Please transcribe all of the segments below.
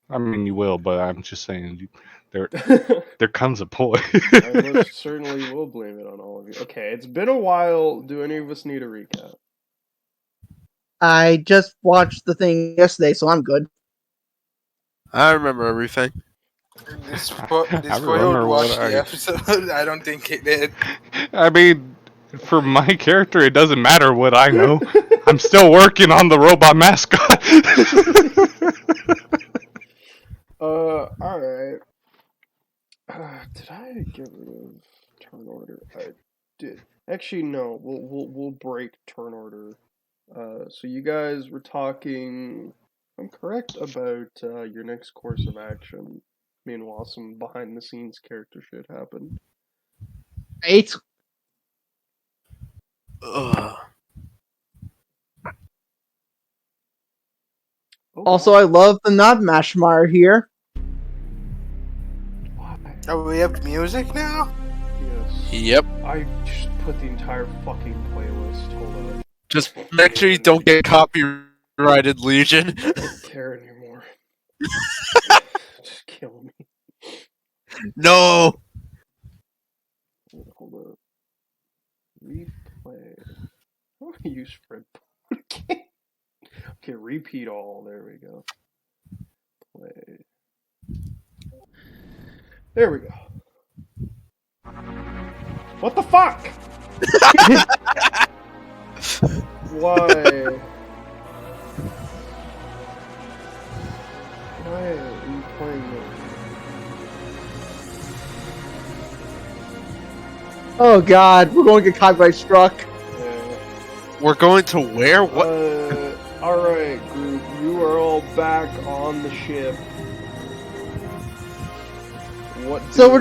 I mean, you will, but I'm just saying, there there comes a point. I most certainly will blame it on all of you. Okay, it's been a while. Do any of us need a recap? I just watched the thing yesterday, so I'm good. I remember everything. This I spoiled remember watch what the I. episode. I don't think it did. I mean, for my character, it doesn't matter what I know. I'm still working on the robot mascot. Alright. Did I get rid of turn order? I did. Actually, no. We'll break turn order. So you guys were talking. I'm correct about your next course of action. Meanwhile, some behind the scenes character shit happened. Right? Ugh. Oh, Also, wow. I love the Nod Mashmar here. Why? Oh, we have music now? Yes. Yep. I just put the entire fucking playlist. Hold on. Just make sure you don't get copyrighted, Legion. I don't care anymore. Just kill me. No. Hold up. Replay. How do I use Fred? Okay, repeat all. There we go. Play. There we go. What the fuck? Why? Why are you playing Oh god, we're going to get copyright struck. this? We're going to where? What? Alright, group. You are all back on the ship. What? So we're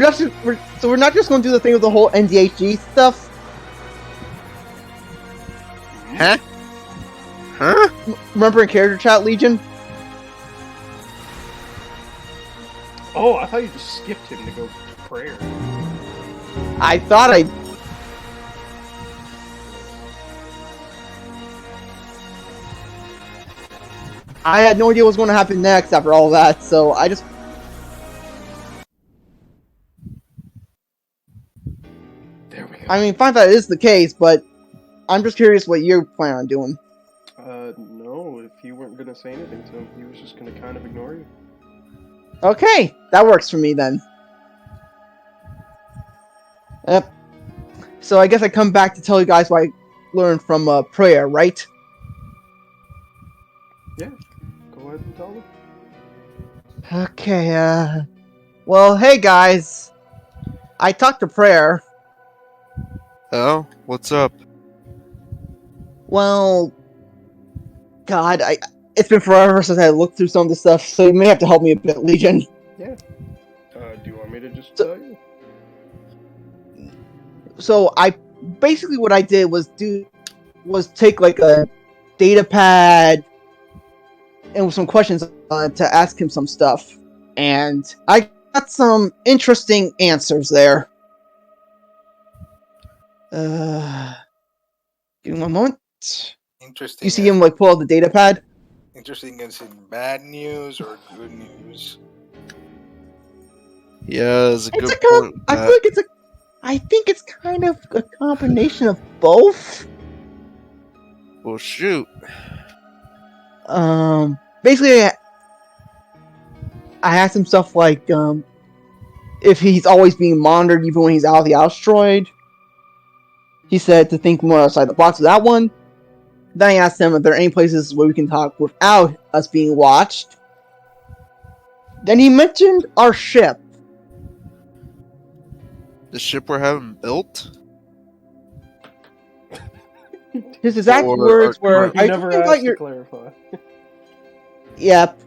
not just going to do the thing with the whole NDHG stuff. Huh? Huh? Remember in character chat, Legion? Oh, I thought you just skipped him to go to prayer. I thought I had no idea what was going to happen next after all that, so I just... There we go. I mean, fine that is the case, but I'm just curious what you plan on doing. No, if you weren't gonna say anything to him, he was just gonna kind of ignore you. Okay, that works for me then. Yep. So I guess I come back to tell you guys what I learned from Prayer, right? Yeah, go ahead and tell him. Okay, well, hey guys. I talked to Prayer. Oh, what's up? Well, God, it's been forever since I looked through some of the stuff, so you may have to help me a bit, Legion. Yeah. Do you want me to just tell you? So basically what I did was take like a data pad and with some questions on it to ask him some stuff, and I got some interesting answers there. Give me one moment. Interesting. You see him like pull out the data pad? Interesting as in bad news or good news? Yeah, it's a It's good a point. I think it's kind of a combination of both. Well, shoot. Basically, I asked him stuff like, if he's always being monitored even when he's out of the asteroid. He said to think more outside the box with that one. Then I asked him if there are any places where we can talk without us being watched. Then he mentioned our ship. The ship we're having built? His exact Or words were, He never asked to clarify. Yep.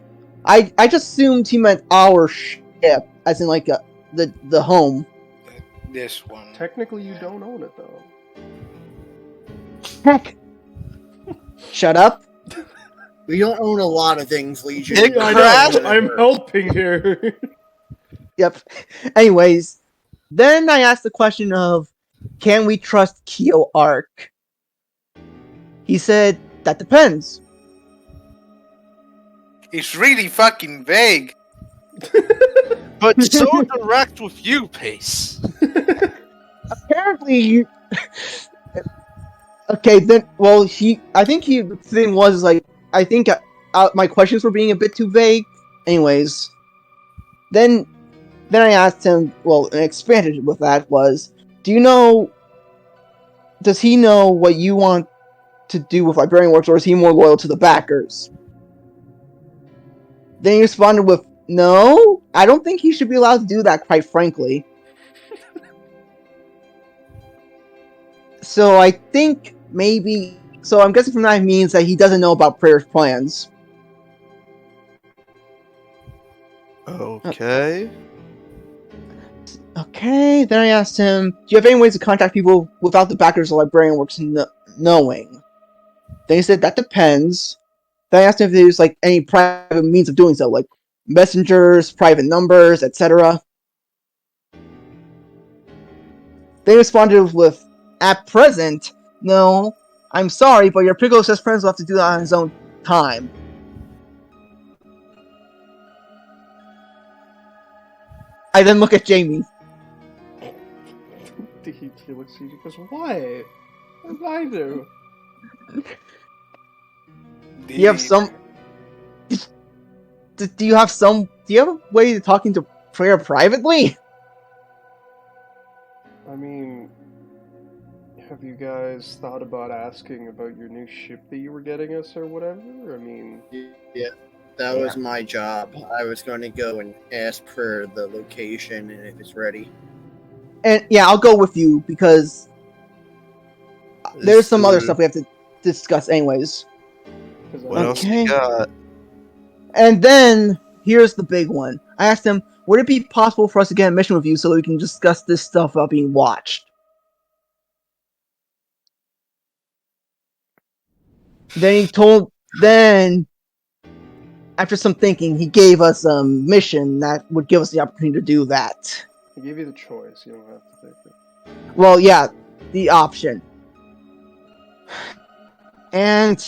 I just assumed he meant our ship, as in like the home. This one. Technically, you don't own it though. Heck. Shut up. We don't own a lot of things, Legion. It I crashed. know. I'm helping here. Yep. Anyways, then I asked the question of, can we trust Keo Arc? He said, that depends. It's really fucking vague. But so direct with you, Pace. Apparently, you. Okay, then. Well, I think the thing was like. I think my questions were being a bit too vague. Anyways, then I asked him. Well, and expanded with that was, do you know? Does he know what you want to do with Librarian Works, or is he more loyal to the backers? Then he responded with, no, I don't think he should be allowed to do that, quite frankly. So I think maybe... So I'm guessing from that means that he doesn't know about Prayer's plans. Okay. Okay, then I asked him, do you have any ways to contact people without the backers of Librarian Works knowing? Then he said, that depends. Then I asked him if there's like any private means of doing so, like messengers, private numbers, etc. They responded with, at present, no, I'm sorry, but your Piccolo says friends will have to do that on his own time. I then look at Jamie. He looks at you and goes, why? What did I do? Do you have some... Do you have a way of talking to Prayer privately? I mean, have you guys thought about asking about your new ship that you were getting us or whatever? I mean... Yeah, that was my job. I was going to go and ask for the location and if it's ready. And yeah, I'll go with you because there's some other stuff we have to discuss anyways. What else you got? And then, here's the big one. I asked him, would it be possible for us to get a mission with you so that we can discuss this stuff about being watched? Then, after some thinking, he gave us a mission that would give us the opportunity to do that. He gave you the choice, you don't have to take it. Well, yeah, the option. And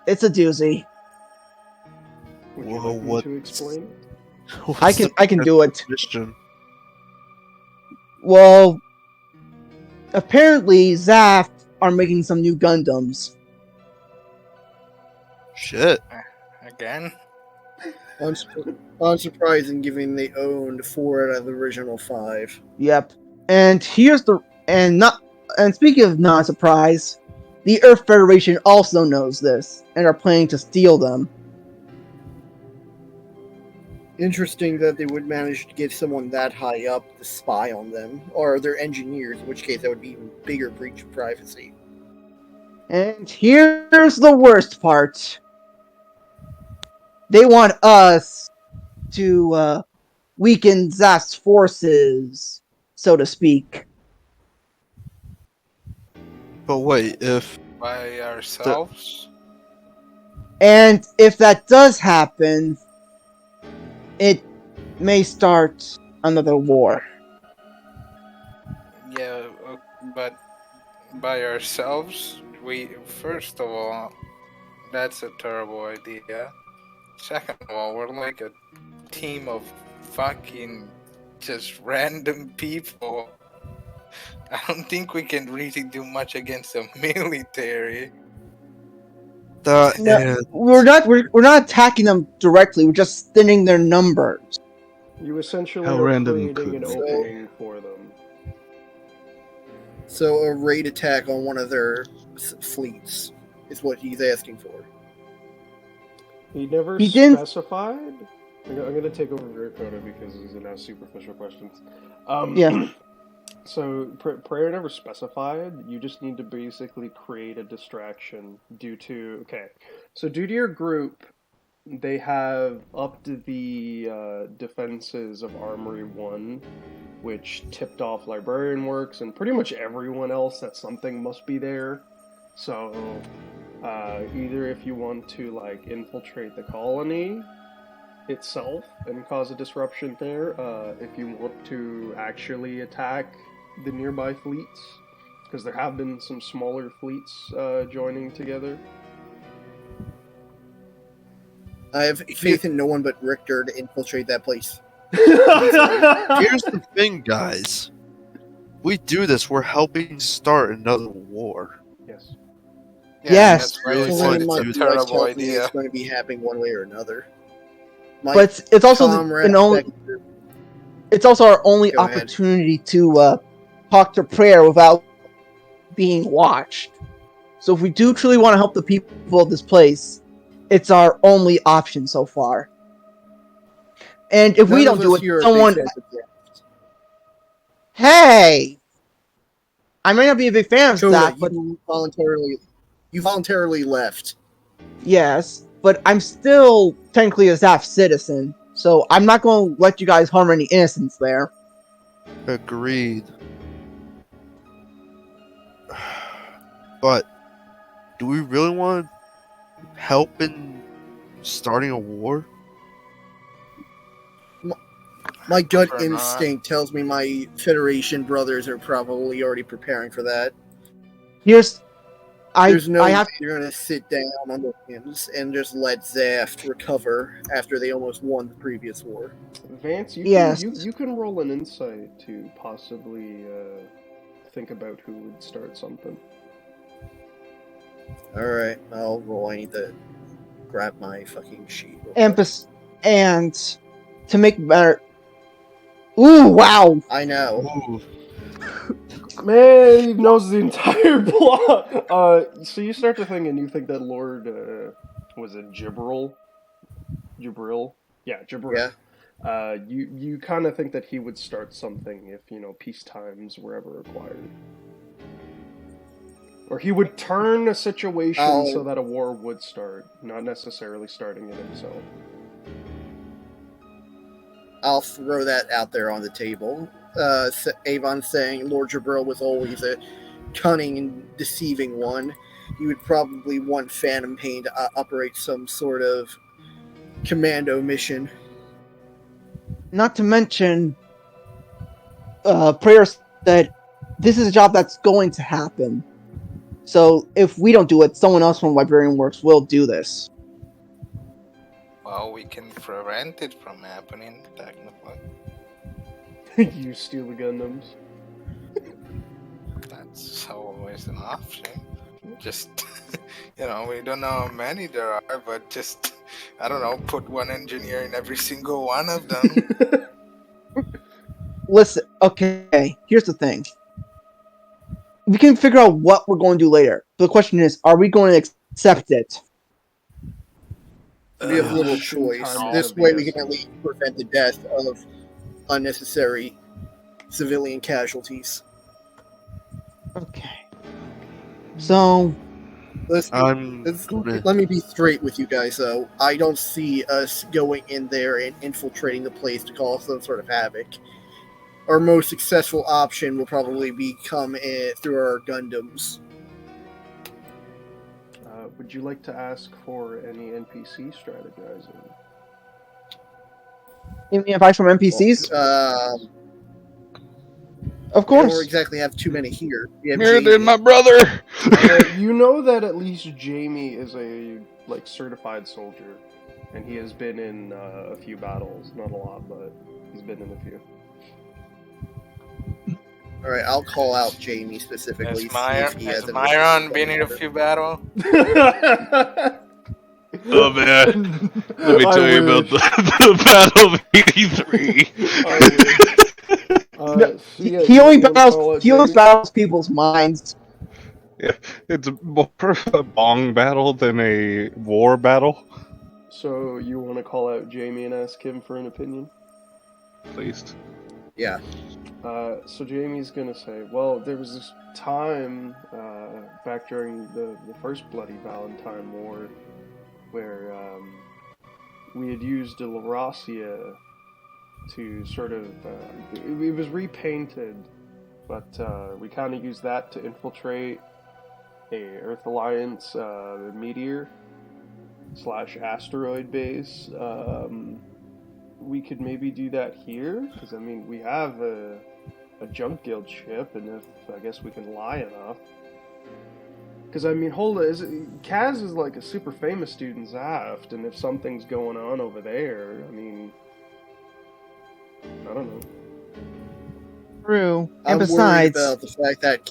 it's a doozy. Would you Whoa, like me what? to explain? I can do it. Mission? Well, apparently Zaft are making some new Gundams. Shit. Again? Unsurprising, given they owned 4 out of the original 5. Yep. And speaking of non-surprise, the Earth Federation also knows this and are planning to steal them. Interesting that they would manage to get someone that high up to spy on them, or their engineers, in which case that would be even bigger breach of privacy. And here's the worst part. They want us to weaken Zaft's forces, so to speak. But wait, if By ourselves? And if that does happen, it may start another war. Yeah, but by ourselves? First of all, that's a terrible idea. Second of all, we're like a team of fucking just random people. I don't think we can really do much against the military. that No, is we're not attacking them directly. We're just thinning their numbers. You essentially How are random creating an could- opening for them. So a raid attack on one of their fleets is what he's asking for. He never He didn't- specified? I'm going to take over Rear Coda because he's going to ask superficial questions. Yeah. So, Prayer never specified. You just need to basically create a distraction due to... Okay. So, due to your group, they have upped the defenses of Armory One, which tipped off Librarian Works and pretty much everyone else that something must be there. So, either if you want to, like, infiltrate the colony itself and cause a disruption there, if you want to actually attack the nearby fleets, because there have been some smaller fleets joining together. I have faith in no one but Richter to infiltrate that place Here's the thing, guys. We do this, we're helping start another war. Yes. Yeah, Yes. that's why Really it's So wanted then to my do a that. device terrible tells me idea. it's going to be happening one way or another. My But it's also comrade an only, Vector- it's also our only Go ahead. opportunity to talk to Prayer without being watched. So if we do truly want to help the people of this place, it's our only option so far. And if we None don't of do us it, here are someone. big fans of Zaft. Hey! I may not be a big fan of Coda, Zach, but you voluntarily left. yes, but I'm still technically a Zaf citizen, so I'm not going to let you guys harm any innocents there. Agreed. But do we really want help in starting a war? My gut Prefer not. instinct tells me my Federation brothers are probably already preparing for that. There's There's no I way have they're going to sit down on the hands and just let Zaft recover after they almost won the previous war. Vance, Yes. you can roll an insight to possibly think about who would start something. Alright, I'll roll. I need to grab my fucking sheet. real and quick. and to make it better. Ooh, wow! I know. Ooh, Man, he knows the entire plot. So you start to think, and you think that Lord was it Jibril? Yeah, Jibril. Yeah. You kind of think that he would start something if peace times were ever required, or he would turn a situation so that a war would start, not necessarily starting it himself. I'll throw that out there on the table. Avon saying Lord Jabril was always a cunning and deceiving one. He would probably want Phantom Pain to operate some sort of commando mission. Not to mention, Prayer said this is a job that's going to happen. So if we don't do it, someone else from Librarian Works will do this. Well, we can prevent it from happening, technically. You steal the Gundams. That's always an option. Just, we don't know how many there are, but just, I don't know, put one engineer in every single one of them. Listen, okay, here's the thing. We can figure out what we're going to do later. The question is, are we going to accept it? We have little Shouldn't choice. time This to way be we as- can at least prevent the death of unnecessary civilian casualties. Okay. So, I'm gonna. Let me be straight with you guys, though. I don't see us going in there and infiltrating the place to cause some sort of havoc. Our most successful option will probably become through our Gundams. Would you like to ask for any NPC strategizing? any advice from NPCs? Of We don't course. exactly have too many here. We have Mirrored in Jamie. my brother. You know that at least Jamie is a certified soldier, and he has been in a few battles. Not a lot, but he's been in a few. Alright, I'll call out Jamie specifically. Has See if he has any Myron been in a few battles? Oh man, let me I tell you about wish. the Battle of 83. He only battles people's minds. Yeah, it's more a bong battle than a war battle. So you want to call out Jamie and ask him for an opinion? Please. Yeah. So Jamie's gonna say, well, there was this time back during the first Bloody Valentine War where we had used a La Racia to sort of, it was repainted, but we kind of used that to infiltrate a Earth Alliance meteor / asteroid base. We could maybe do that here, because I mean we have a junk guild ship, and I guess we can lie enough. Because I mean, Kaz is like a super famous dude in Zaft, and if something's going on over there, I mean, don't know. True. And I'm besides, worried about the fact that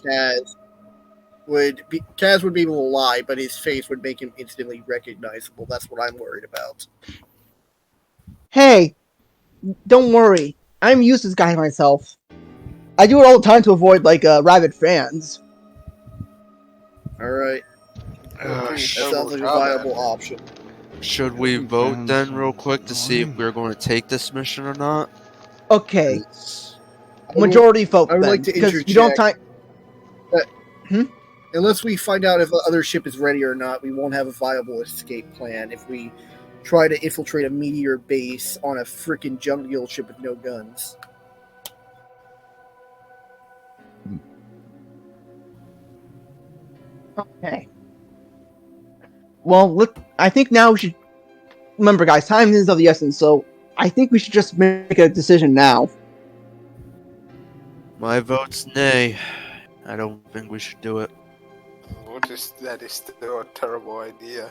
Kaz would be able to lie, but his face would make him instantly recognizable. That's what I'm worried about. hey, don't worry. I'm used to this guy myself. I do it all the time to avoid rabid fans. All right, Pretty that Sh- sounds like a terrible viable job option. should we Big vote fans then, are real quick, to see if annoying. we're going to take this mission or not? Okay, 'Cause majority vote I would then, like to because you don't interject. time. Unless we find out if the other ship is ready or not, we won't have a viable escape plan if we try to infiltrate a meteor base on a freaking jungle ship with no guns. Okay. Well, I think now we should remember, guys. Time is of the essence, so I think we should just make a decision now. my vote's nay. I don't think we should do it. That is still a terrible idea.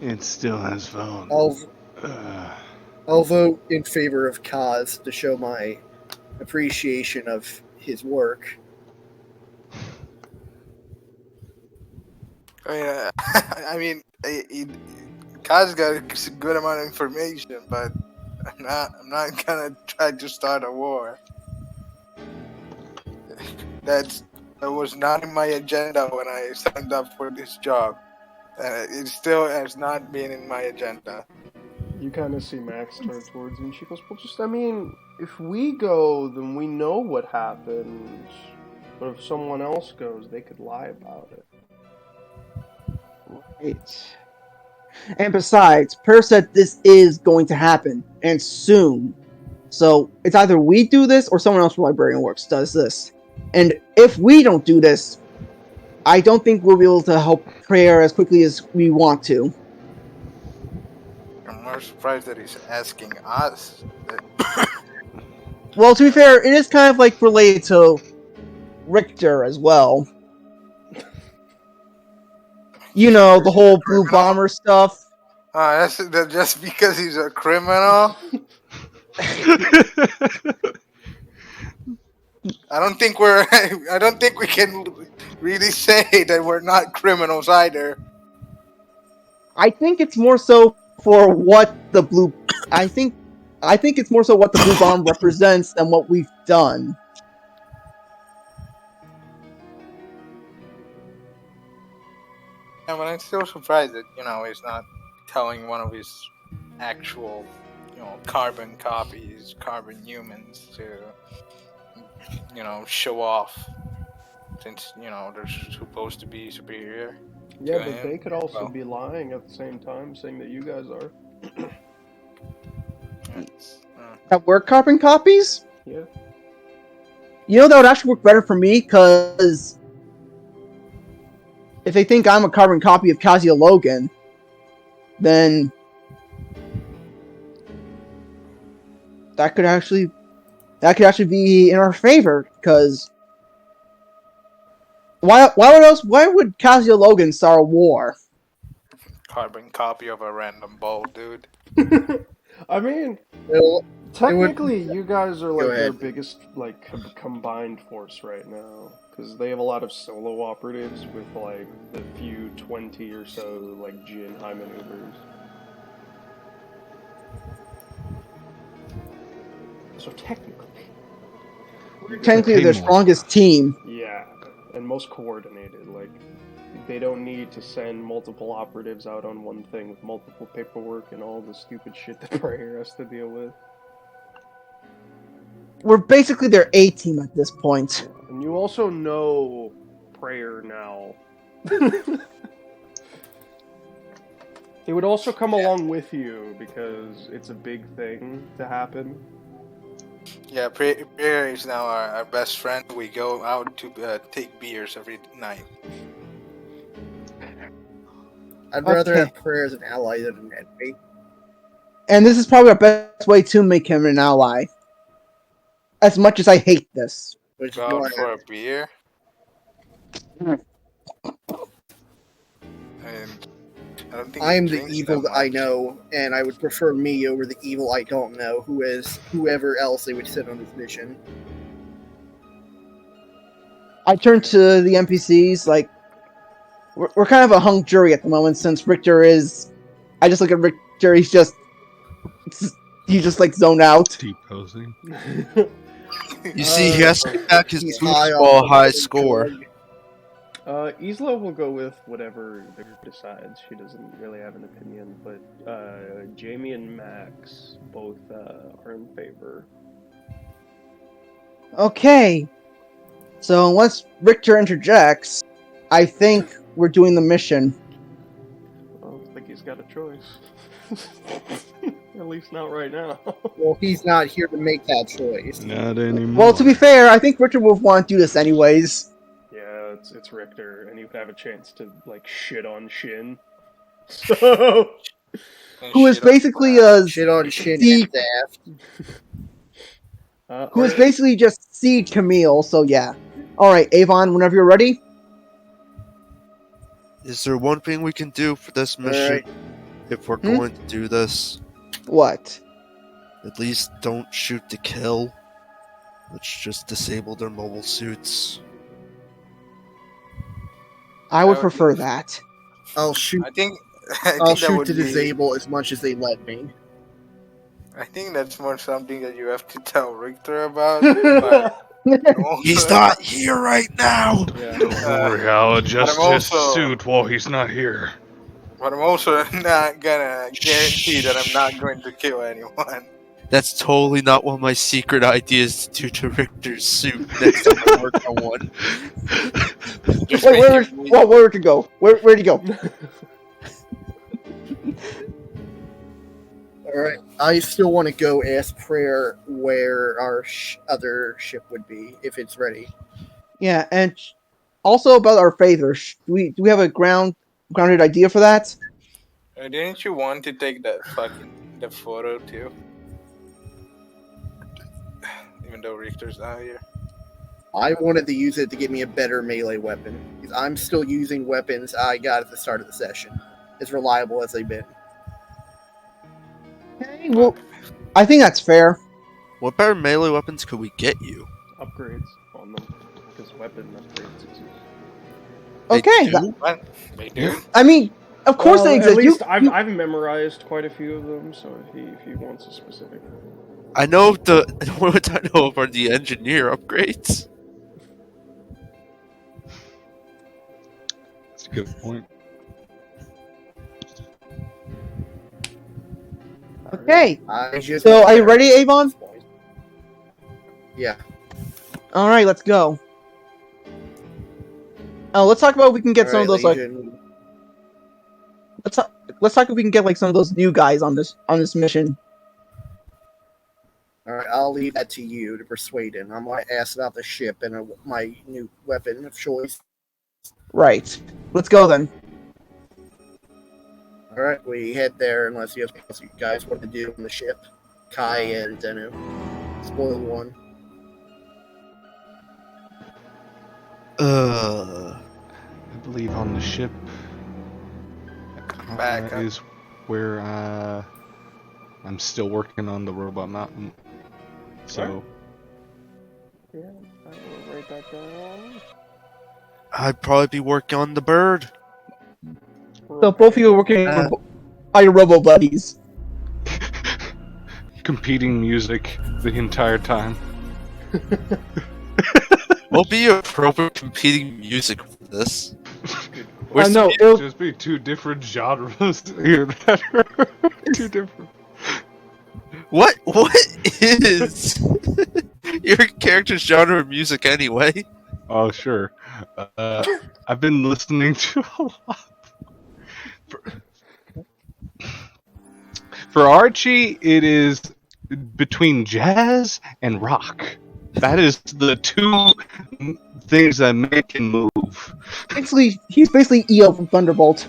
It still has vote. I'll vote in favor of Kaz to show my appreciation of his work. I mean, Kaz got a good amount of information, but I'm not gonna try to start a war. That was not in my agenda when I signed up for this job. It still has not been in my agenda. You kind of see Max turn towards you, and she goes, "Well, I mean, if we go, then we know what happens. But if someone else goes, they could lie about it." Right. And besides, Per said this is going to happen, and soon. So it's either we do this or someone else from Librarian Works does this. And if we don't do this, I don't think we'll be able to help Prayer as quickly as we want to. I'm more surprised that he's asking us. Well, to be fair, it is kind of related to Richter as well. You know, the whole Blue Bomber stuff. That's just because he's a criminal. I don't think we can really say that we're not criminals either. I think it's more so for what the Blue. I think it's more so what the Blue Bomb represents than what we've done. Yeah, but I'm still surprised that he's not telling one of his actual carbon copies, carbon humans to show off, since they're supposed to be superior. Yeah, to but him. they could also Well, be lying at the same time, saying that you guys are. That were carbon copies? Yeah. You know, that would actually work better for me, because if they think I'm a carbon copy of Kazuya Logan, then that could actually be in our favor, because why would Kazuya Logan start a war? carbon copy of a random bald dude. I mean, Well, technically, you guys are Go their ahead. biggest combined force right now, because they have a lot of solo operatives with the few 20 or so Jin high maneuvers. So technically, Technically, Pay their more. strongest team. yeah, and most coordinated. They don't need to send multiple operatives out on one thing with multiple paperwork and all the stupid shit that Prayer has to deal with. We're basically their A team at this point. And you also know Prayer now. He would also come along with you because it's a big thing to happen. Yeah, Prayer is now our best friend. We go out to take beers every night. I'd rather Okay. have Prayer as an ally than an enemy. And this is probably our best way to make him an ally. As much as I hate this. Which is Go why out for a beer. And I don't think I he am the drinks evil that that I much. know, and I would prefer me over the evil I don't know, who is whoever else they would send on this mission. I turn to the NPCs, like, we're kind of a hung jury at the moment since Richter is. I just look at Richter, he's just like zoned out. Deep posing. You see, he has to get back his He's high foosball on high the score. drug. Isla will go with whatever the group decides. She doesn't really have an opinion, but Jamie and Max both are in favor. Okay. So unless Richter interjects, I think we're doing the mission. I don't think he's got a choice. At least not right now. Well, he's not here to make that choice. Not anymore. Well, to be fair, I think Richter will want to do this anyways. Yeah, it's Richter, and he would have a chance to like shit on Shin. So And Who is shit on basically Brad. a Shit on Shin See- and Daft. who is basically just Seed Camille. So yeah. All right, Avon, whenever you're ready. Is there one thing we can do for this mission? Alright. If we're going to do this, What? at least don't shoot to kill. Let's just disable their mobile suits. I would would prefer be- that. I'll shoot. I think I'll that shoot would to be- disable as much as they let me. I think that's more something that you have to tell Richter about. But He's not here right now! yeah. Don't worry, I'll adjust I'm his also- suit while he's not here. But I'm also not gonna guarantee that I'm not going to kill anyone. That's totally not one of my secret ideas to do to Richter's suit next time I work on one. Just Wait, make it weak. where'd he go? Where'd he go? Alright. I still want to go ask Prayer where our other ship would be, if it's ready. Yeah, and also about our favors. Do we have a grounded idea for that? Didn't you want to take the photo too? Even though Richter's not here. I wanted to use it to get me a better melee weapon. Because I'm still using weapons I got at the start of the session. As reliable as they've been. Okay, well, I think that's fair. What better melee weapons could we get you? Upgrades on them because weapon upgrades exist. They Okay, do? What? They do. I mean, of course Well, they exist. At least You- I've memorized quite a few of them, so if he wants a specific. I know the what I know of are the engineer upgrades. That's a good point. Okay. I just So, are you ready, Avon? Yeah. All right, let's go. Let's talk about if we can get some of those like. Let's talk if we can get like some of those new guys on this mission. Alright, I'll leave that to you to persuade him. I'm gonna ask about the ship and my new weapon of choice. Right. Let's go then. Alright, we head there unless you guys want to do on the ship. Kai and Denu. Spoiled one. I believe on the ship Back up. is where I'm still working on the Robot Mountain. So Yeah, I will write that down. I'd probably be working on the bird. So both of you are working Uh, on your Robo buddies. competing music the entire time. What be appropriate competing music for this? I know. It'll just be two different genres here that are two different. What is your character's genre of music anyway? Oh sure. I've been listening to a lot. For Archie, it is between jazz and rock. That is the two things that make him move. Basically, he's basically EO from Thunderbolt.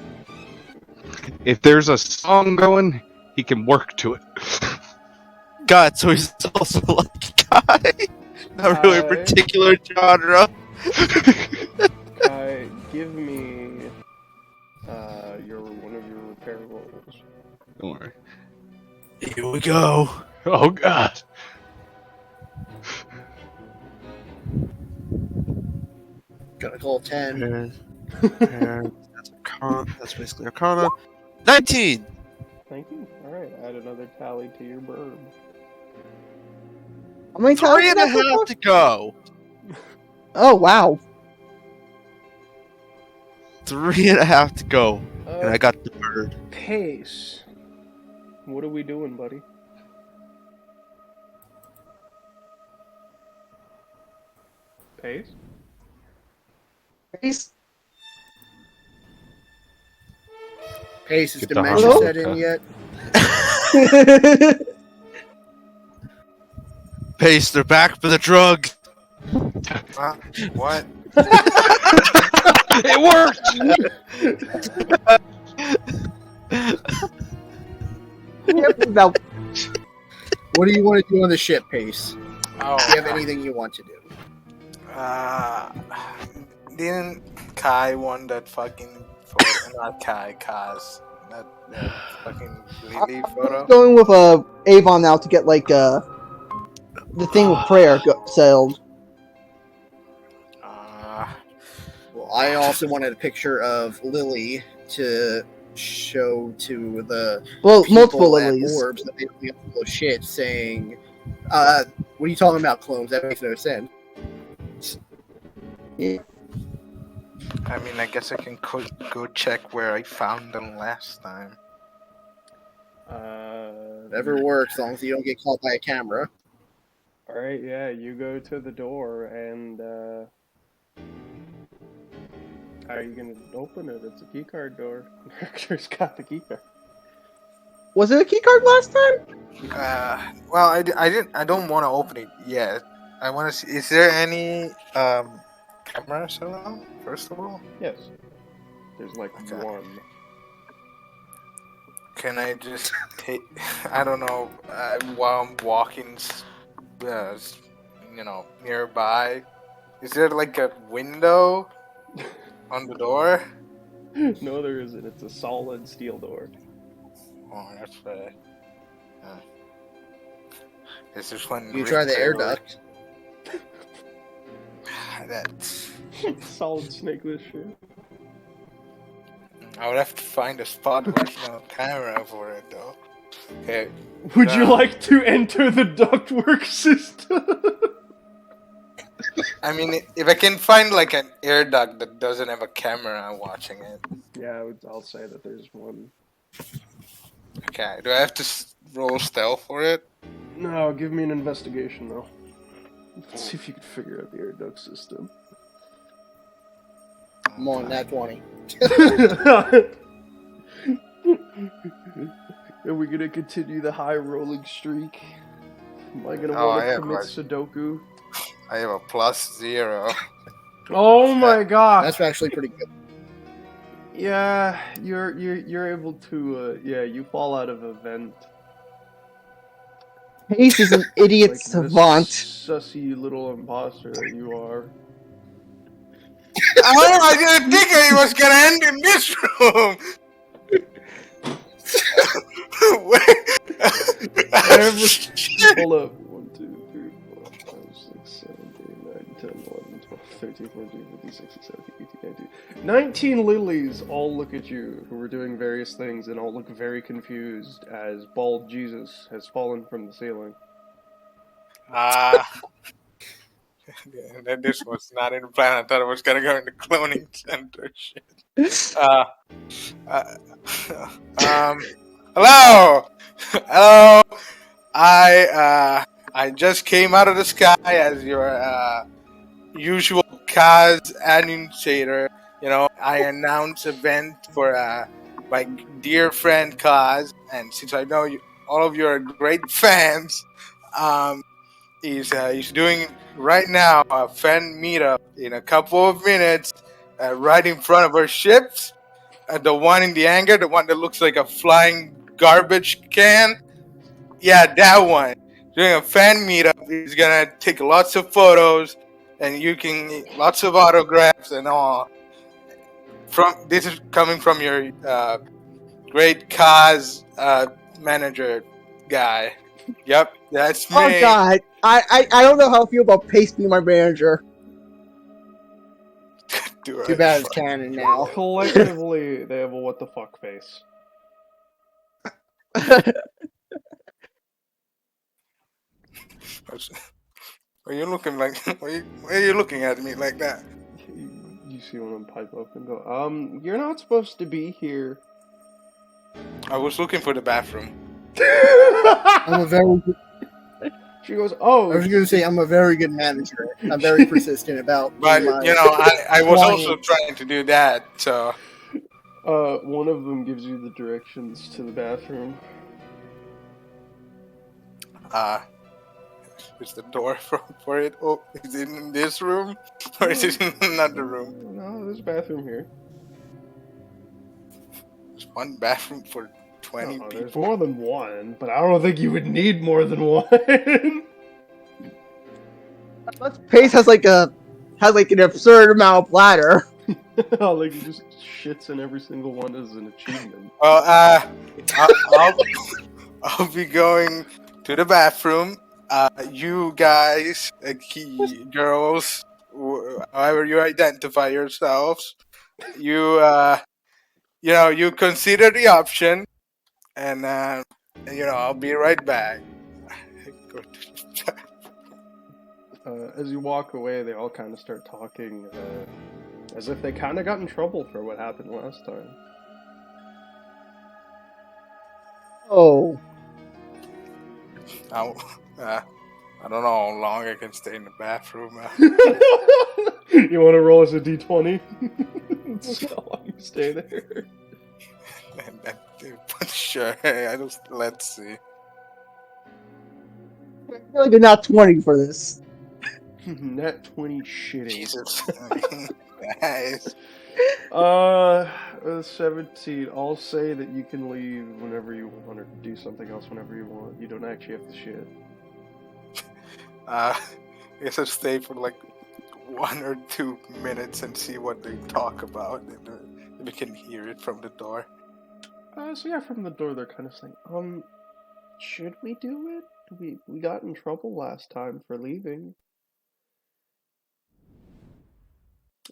If there's a song going, he can work to it. God, so he's also like a guy. Not really a Hi. particular genre. Give me one of your repair rolls. Don't worry. Here we go. Oh god. Gonna call 10. That's Arcana. That's basically Arcana. 19. Thank you. All right, add another tally to your burb. How many times 3 did and a that so half far? to go. Oh wow. 3 and a half to go. And I got the bird. Pace. What are we doing, buddy? Pace? Pace? Pace, is Get the dementia Hello? set in yet? Pace, they're back for the drug. What? It worked! Now, What do you want to do on the ship, Pace? Oh, Do you have anything you want to do? Didn't Kai won that fucking photo? Not Kai, Kaz. That fucking Lily photo? going with Avon now to get like the thing with prayer settled. Well, I also wanted a picture of Lily to show to the Well, people multiple at lilies. Orbs that they don't be full of shit saying, what are you talking about, clones? That makes no sense. Yeah. I mean, I guess I can go check where I found them last time. Whatever works, as long as you don't get caught by a camera. All right, yeah, you go to the door and how are you gonna open it? It's a keycard door. Hector's got the keycard. Was it a keycard last time? Well, I don't want to open it yet. I want to see. Is there any cameras around? First of all, Yes. There's like Okay. one. can I just take? I don't know. While I'm walking, nearby, is there like a window on the door? No, there isn't. It's a solid steel door. Oh, that's fair. Is this one? You try the air rectangular? duct. That's. Solid snakeless shit. I would have to find a spot where there's no camera for it, though. Okay. Would you Yeah. like to enter the ductwork system? I mean, if I can find like an air duct that doesn't have a camera watching it. Yeah, I'll say that there's one. Okay. Do I have to roll stealth for it? No, give me an investigation though. Let's see if you can figure out the air duct system. I'm on that 20. Are we gonna continue the high rolling streak? Am I gonna Oh, want I to have, commit like- Sudoku? I have a +0. Oh my god! That's actually pretty good. Yeah, you're able to. Yeah, you fall out of a vent. Pace is an idiot Like the savant. sussy little imposter that you are. Oh, I didn't think it was gonna end in this room. Hold up. 1, 2, 3, 4, 5, 6, 7, 8, 9, 10, 11, 12, 13, 14, 15, 16, 17, 18, 19. 19 lilies all look at you, who are doing various things, and all look very confused as bald Jesus has fallen from the ceiling. This was not in the plan. I thought it was gonna go into cloning center shit. Hello, hello. I just came out of the sky as your usual Kaz annunciator. You know, I announce event for my dear friend Kaz, and since I know you, all of you are great fans, he's doing right now a fan meetup in a couple of minutes, right in front of our ships. The one in the hangar, the one that looks like a flying garbage can. Yeah, that one. Doing a fan meetup. He's gonna take lots of photos, and you can lots of autographs and all. This is coming from your great cause manager guy. Yep, that's me. Oh God, I don't know how I feel about Pace being my manager. Too bad it's canon now. Collectively, they have a what the fuck face. Are you looking like? Why are you looking at me like that? You see one of them pipe up and go, you're not supposed to be here. I was looking for the bathroom. I'm a very good, She goes, oh. I was going to say I'm a very good manager. I'm very persistent about. But my I was also clients. trying to do that. So One of them gives you the directions to the bathroom. is the door for it? Oh, is it in this room or is it in another room? No, there's a bathroom here. There's one bathroom for 20 No, people. there's more than one, but I don't think you would need more than one. Pace has like an absurd amount of bladder. Like he just shits in every single one as an achievement. Well, I'll be going to the bathroom. You guys, girls, however you identify yourselves, you you consider the option, and I'll be right back. As you walk away, they all kind of start talking as if they kind of got in trouble for what happened last time. Oh. I don't know how long I can stay in the bathroom. You want to roll as a d20? See how long you stay there. Sure, let's see. I feel like they're not 20 for this. Net 20 shitting. Jesus. Nice. 17. I'll say that you can leave whenever you want or do something else whenever you want. You don't actually have to shit. I guess I'll stay for like 1 or 2 minutes and see what they talk about, and we can hear it from the door. So yeah, from the door they're kind of saying, should we do it? We got in trouble last time for leaving.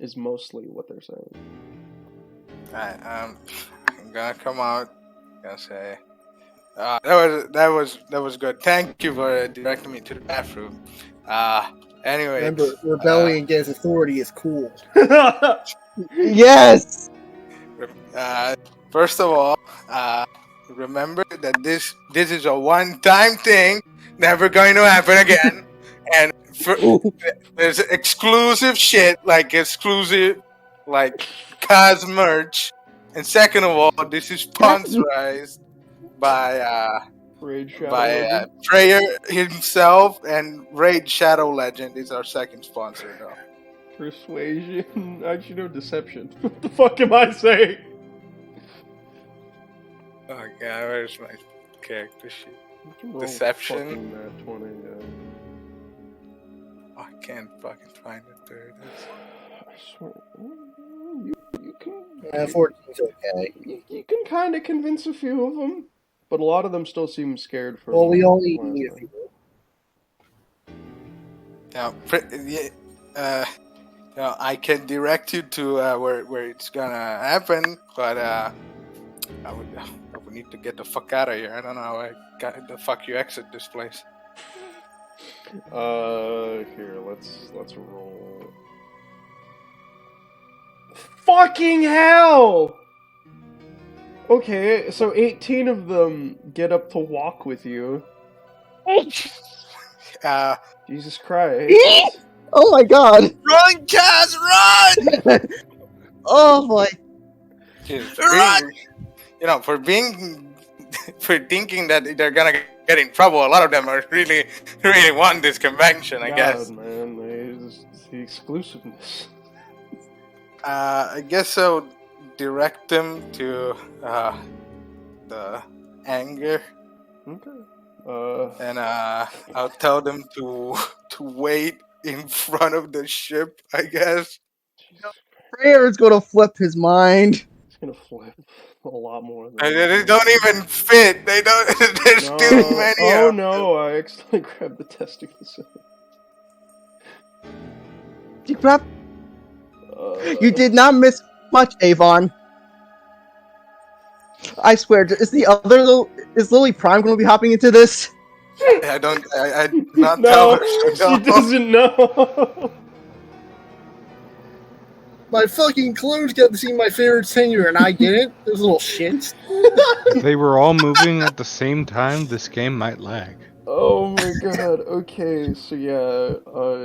Is mostly what they're saying. Alright, I'm gonna come out. Gonna say, that was good. Thank you for directing me to the bathroom. Anyway. Remember, rebellion against authority is cool. Yes. First of all, remember that this is a one-time thing, never going to happen again, and there's exclusive shit, like Kaz merch, and second of all, this is sponsorized by Raid Shadow Legend. Prayer himself, and Raid Shadow Legend is our second sponsor, though. Persuasion. Actually, no, deception. What the fuck am I saying? Oh god, where's my character sheet? Roll Deception. fucking that 20, Oh, I can't fucking find it. There it is. I swear. You can. 14's okay. You can kind of convince a few of them, but a lot of them still seem scared for. Well, we only need a few. Now, I can direct you to where it's gonna happen, but I would need to get the fuck out of here. I don't know how the fuck you exit this place. Here, let's roll. Fucking hell! Okay, so 18 of them get up to walk with you. Jesus Christ. Oh my god. Run, Kaz, run! Oh boy. Run! For thinking that they're gonna get in trouble, a lot of them are really want this convention, I guess. Man, the exclusiveness. I guess I'll direct them to the anger. Okay. And I'll tell them to wait in front of the ship, I guess. Prayer is gonna flip his mind. It's gonna flip a lot more than They don't even fit. They don't. There's No. too many. Oh of them. no! I accidentally grabbed the testing facility. You crap! You did not miss much, Avon. I swear, is Lily Prime going to be hopping into this? I don't. I not No, tell her. She she doesn't know. My fucking clones got to see my favorite singer, and I didn't. Those little shits. If they were all moving at the same time, this game might lag. Oh my god. Okay, so yeah,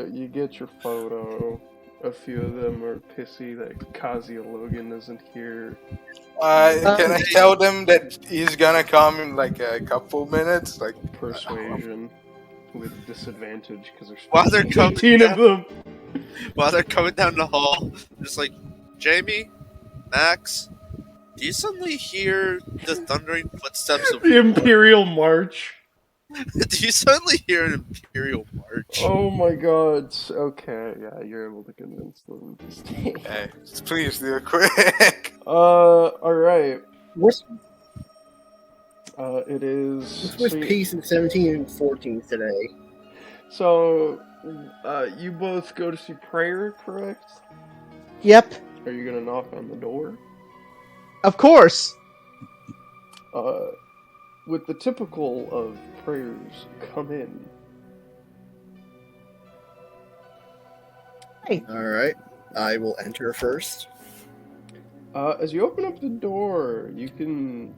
you get your photo. A few of them are pissy that Kazuya Logan isn't here. Can I tell them that he's gonna come in like a couple minutes? Like Persuasion with disadvantage because there's While they're coming 15 of them. While they're coming down the hall, just like, Jamie, Max, do you suddenly hear the thundering footsteps of The Imperial March. Do you suddenly hear an Imperial March? Oh my god. Okay, yeah, you're able to convince them to stay. Hey, please do it quick. Alright. What's It is. with peace in 17 and 14 today? So, you both go to see Prayer, correct? Yep, Are you gonna knock on the door? of course. With the typical of Prayers, come in. Alright, I will enter first. As you open up the door, you can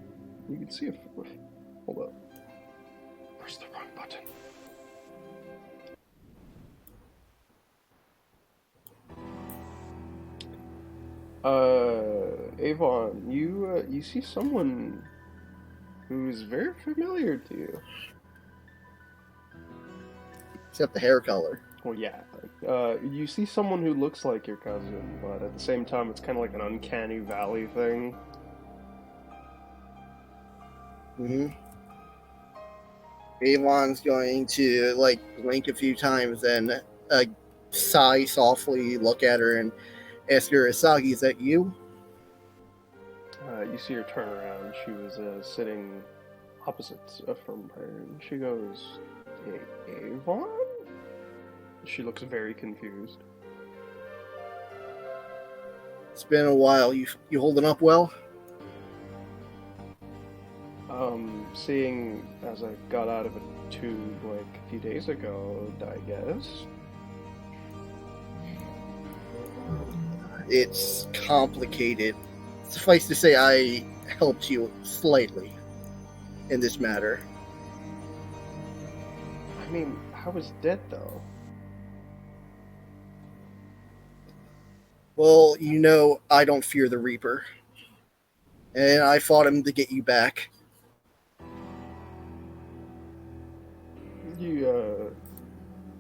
see a. Hold up. Where's the wrong button? Avon, you see someone who is very familiar to you. Except the hair color. Well, yeah. You see someone who looks like your cousin, but at the same time, it's kind of like an uncanny valley thing. Avon's going to, like, blink a few times and sigh softly, look at her, and ask her, Asagi, is that you? You see her turn around. She was sitting opposite from her, and she goes, Avon? She looks very confused. It's been a while. You holding up well? Seeing as I got out of a tube like a few days ago, I guess. It's complicated. Suffice to say, I helped you slightly in this matter. I mean, I was dead though. Well, you know, I don't fear the Reaper. And I fought him to get you back. You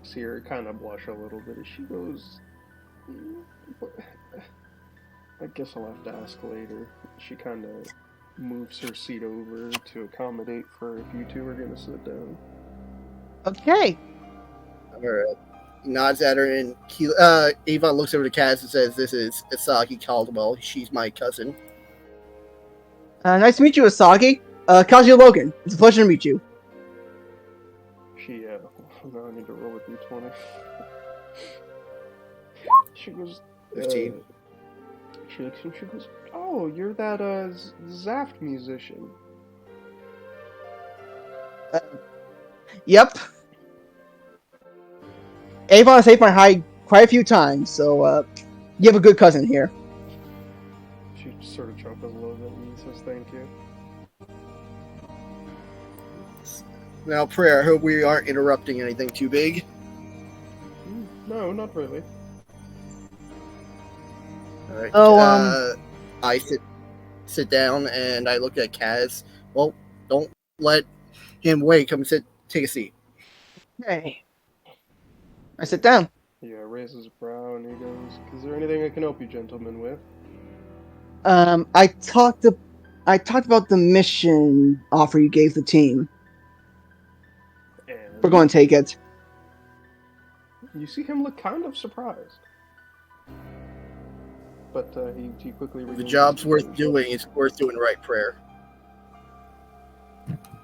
see her kind of blush a little bit as she goes, I guess I'll have to ask later. She kind of moves her seat over to accommodate for if you two are going to sit down. Okay. Alright. He nods at her, and Avon looks over to Kaz and says, this is Asagi Caldwell. She's my cousin. Nice to meet you, Asagi. Kazuya Logan. It's a pleasure to meet you. She, now I need to roll a d20. She goes, 15. She looks and she goes, oh, you're that, Zaft musician. Yep. Avon has saved my hide quite a few times, so, you have a good cousin here. She sort of chuckles a little bit and says thank you. Now, Prayer, I hope we aren't interrupting anything too big. No, not really. Alright. Oh, I sit down and I look at Kaz. Well, don't let him wait. Come take a seat. Okay. I sit down. He raises a brow and he goes, is there anything I can help you gentlemen with? I talked about the mission offer you gave the team. And We're going to take it. you see him look kind of surprised. but he quickly The regains job's his worth composure. doing. It's worth doing right, Prayer.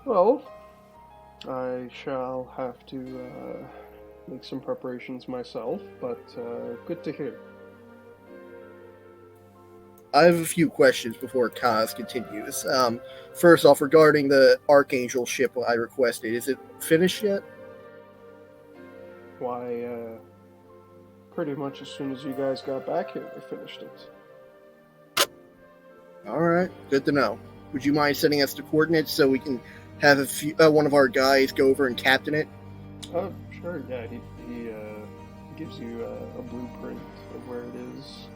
Well, I shall have to make some preparations myself, but good to hear. I have a few questions before Kaz continues. First off, regarding the Archangel ship I requested, is it finished yet? Why, pretty much as soon as you guys got back here, we finished it. Alright, good to know. Would you mind sending us the coordinates so we can have one of our guys go over and captain it? Oh, sure, yeah, he gives you a blueprint of where it is.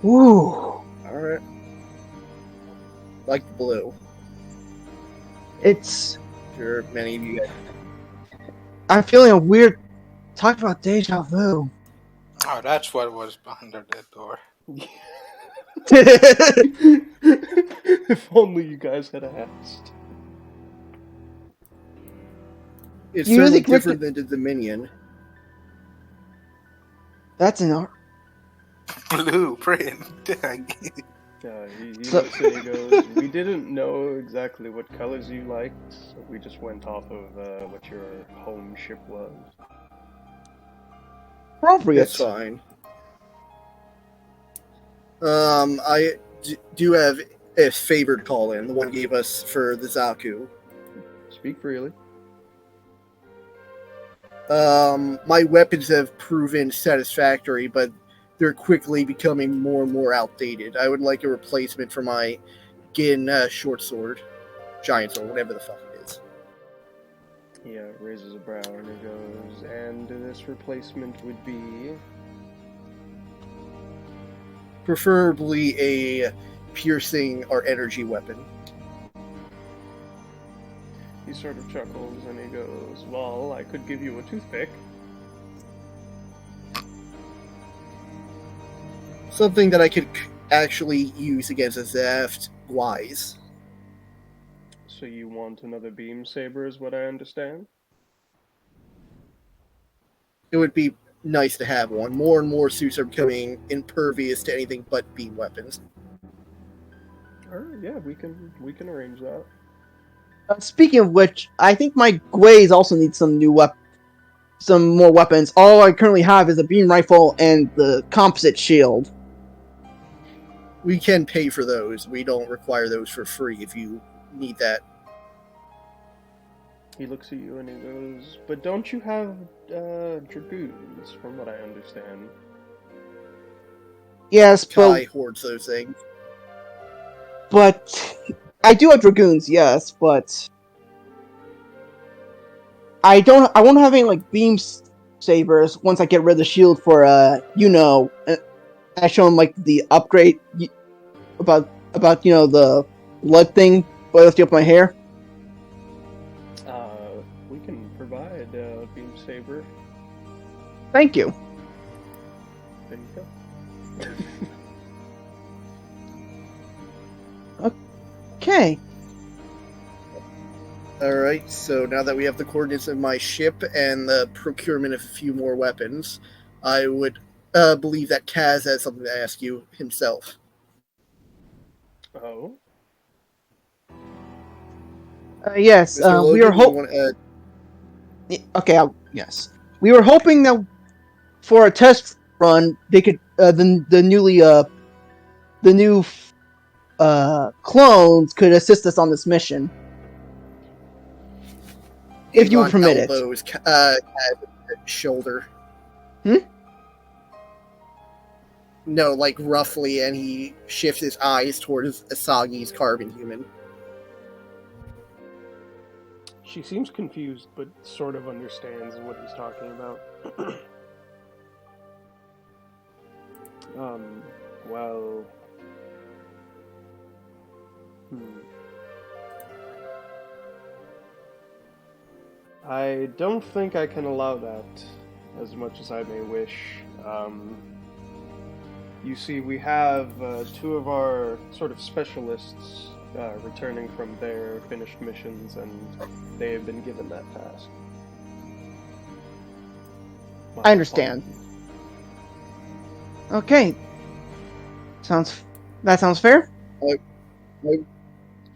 Ooh, Alright. Like the blue. it's. Sure, many of you guys. I'm feeling a weird. Talk about deja vu. Oh, that's what was behind that door. If only you guys had asked. It's You certainly really clicked different than the Dominion. That's an art. Blueprint. He So- looks and he goes, we didn't know exactly what colors you liked, so we just went off of what your home ship was. Appropriate. That's fine. I do have a favored call-in, the one you gave us for the Zaku. Speak freely. My weapons have proven satisfactory, but they're quickly becoming more and more outdated. I would like a replacement for my Gin short sword, giant sword, whatever the fuck it is. He raises a brow and he goes, and this replacement would be... Preferably a piercing or energy weapon. He sort of chuckles and he goes, well, I could give you a toothpick. Something that I could actually use against a Zeft wise. So you want another beam saber is what I understand? It would be nice to have one. More and more suits are becoming impervious to anything but beam weapons. Alright, yeah, we can arrange that. Speaking of which, I think my Gways also need some some more weapons. All I currently have is a beam rifle and the composite shield. We can pay for those. We don't require those for free if you need that. He looks at you and he goes, but don't you have dragoons, from what I understand? Yes, Kai hoards those things. but I do have dragoons. Yes, but I don't. I won't have any like beam sabers once I get rid of the shield for I show him like the upgrade about the blood thing, but let's up my hair. We can provide a beam saber. Thank you. There you go. Okay. Alright, so now that we have the coordinates of my ship and the procurement of a few more weapons, I would believe that Kaz has something to ask you himself. Oh? Yes. Mr. We were Logan, Okay. Yes. We were hoping that for a test run, they could the new clones could assist us on this mission. If you would permit it. elbows Kaz's shoulder. Hmm? No, like roughly, and he shifts his eyes towards Asagi's carbon human. She seems confused, but sort of understands what he's talking about. Well... I don't think I can allow that, as much as I may wish. You see, we have two of our sort of specialists returning from their finished missions, and they have been given that task. My I understand. apologies. Okay. That sounds fair.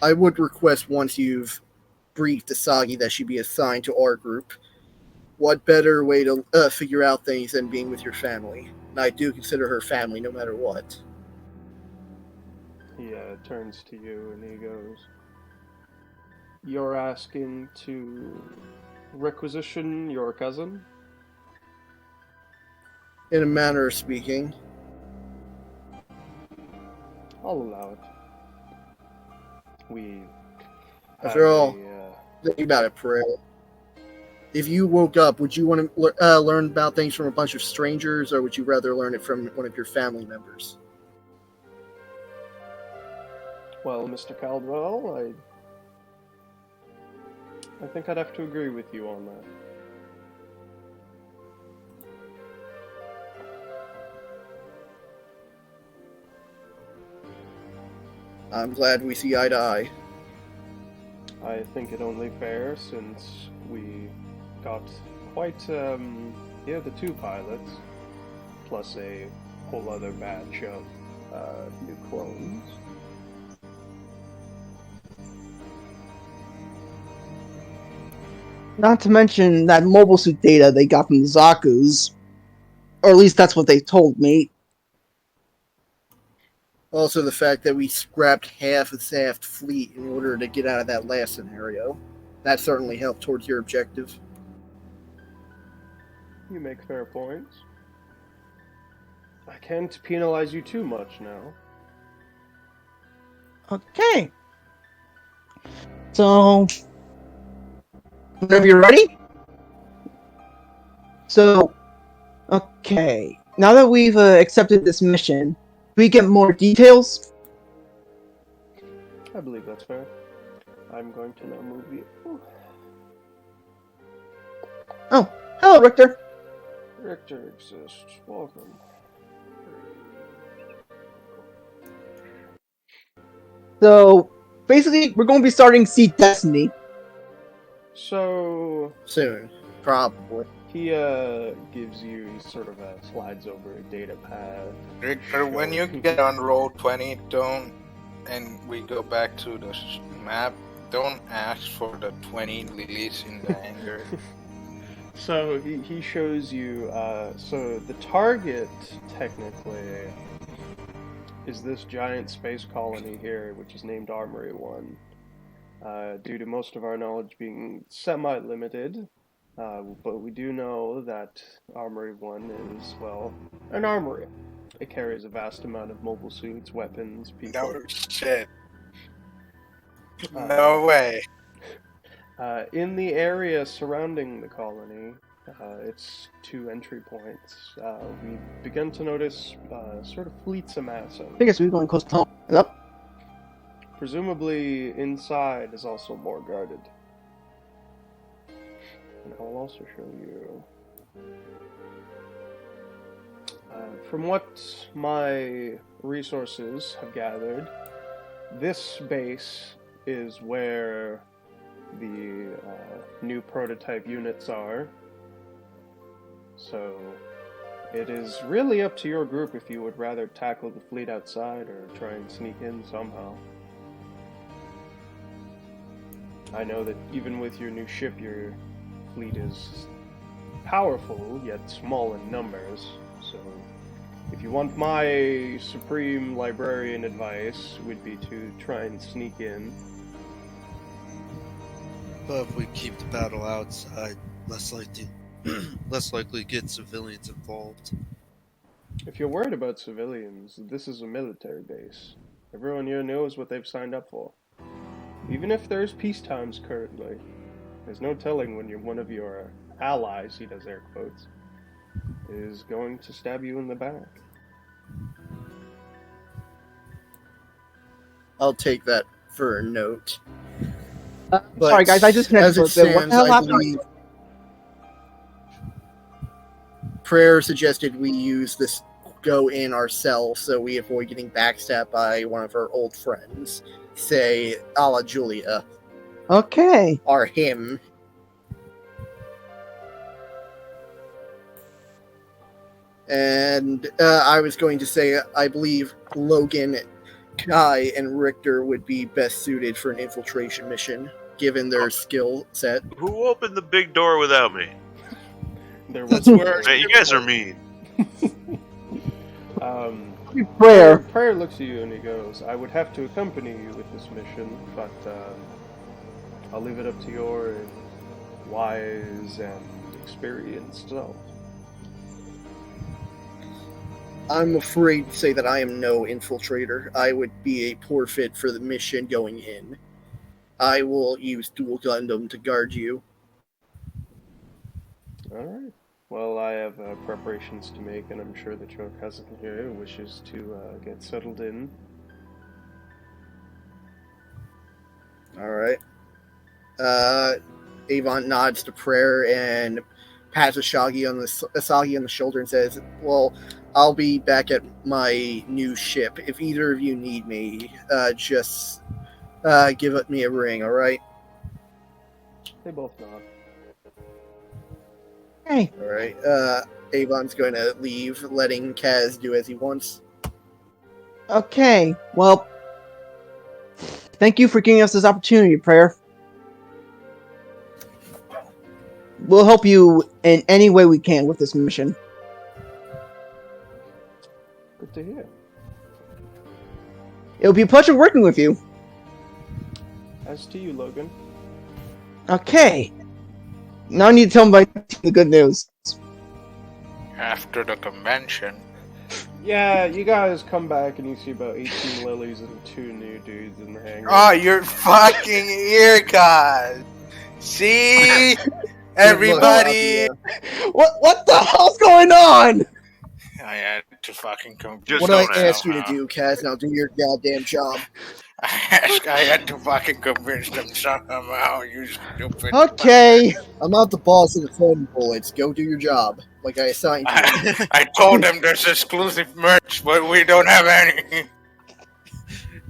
I would request once you've briefed Asagi that she be assigned to our group. What better way to figure out things than being with your family? And I do consider her family no matter what. He turns to you and he goes, "You're asking to requisition your cousin?" In a manner of speaking. I'll allow it. We After all, think about it, Prayer. If you woke up, would you want to learn about things from a bunch of strangers, or would you rather learn it from one of your family members? Well, Mr. Caldwell, I think I'd have to agree with you on that. I'm glad we see eye to eye. I think it only fair since we got quite, the 2 pilots, plus a whole other batch of new clones. Not to mention that mobile suit data they got from the Zaku's. Or at least that's what they told me. Also, the fact that we scrapped half of Saft fleet in order to get out of that last scenario. That certainly helped towards your objective. You make fair points. I can't penalize you too much now. Okay. So, whenever you're ready. So, okay. Now that we've accepted this mission, do we get more details? I believe that's fair. I'm going to now move you. Oh, hello, Richter. Richter exists. Welcome. So, basically, we're going to be starting Seed Destiny. So, Soon. Probably. he gives you, he sort of slides over a data pad. Richter, when you get on roll 20, and we go back to the map, don't ask for the 20 lilies in the anger. So he shows you, so the target, technically, is this giant space colony here, which is named Armory One. Due to most of our knowledge being semi-limited, but we do know that Armory One is, well, an armory. It carries a vast amount of mobile suits, weapons, people. No shit. No way. In the area surrounding the colony, its 2 entry points, we begin to notice sort of fleets amassing. I guess we're going close to home. Yep. Presumably inside is also more guarded. And I'll also show you. From what my resources have gathered, this base is where the new prototype units are. So it is really up to your group if you would rather tackle the fleet outside or try and sneak in somehow. I know that even with your new ship, your fleet is powerful, yet small in numbers. So if you want my supreme librarian advice, would be to try and sneak in. But if we keep the battle outside, less likely get civilians involved. If you're worried about civilians, this is a military base. Everyone here knows what they've signed up for. Even if there's peace times currently, there's no telling when one of your allies, he does air quotes, is going to stab you in the back. I'll take that for a note. Sorry, guys, I disconnected as for a it bit. What stands, the hell I happened? believe Prayer suggested we use this go in ourselves so we avoid getting backstabbed by one of her old friends. Say, a la Julia. Okay. Or him. And I was going to say, I believe Logan, Kai, and Richter would be best suited for an infiltration mission, given their skill set. Who opened the big door without me? There That's was where Man, you guys are mean. Prayer. Prayer looks at you and he goes, I would have to accompany you with this mission, but I'll leave it up to your wise and experienced self. I'm afraid to say that I am no infiltrator. I would be a poor fit for the mission going in. I will use dual Gundam to guard you. Alright. Well, I have preparations to make, and I'm sure that your cousin here wishes to get settled in. Alright. Avon nods to Prayer and pats Asagi on the shoulder and says, well, I'll be back at my new ship. If either of you need me, just give me a ring, alright? They both nod. Hey. Alright. Avon's going to leave, letting Kaz do as he wants. Okay. Well, thank you for giving us this opportunity, Prayer. We'll help you in any way we can with this mission. Good to hear. It'll be a pleasure working with you. As to you, Logan. Okay. Now I need to tell him the good news. After the convention. Yeah, you guys come back and you see about 18 lilies and 2 new dudes in the hangar. Oh, you're fucking here, guys. See? Everybody! What the hell's going on? I had to fucking come. Just What don't I asked you to somehow. do, Kaz, now do your goddamn job. I had to fucking convince them somehow, you stupid. Okay. I'm not the boss of the phone bullets. Go do your job, like I assigned you. I told them there's exclusive merch, but we don't have any.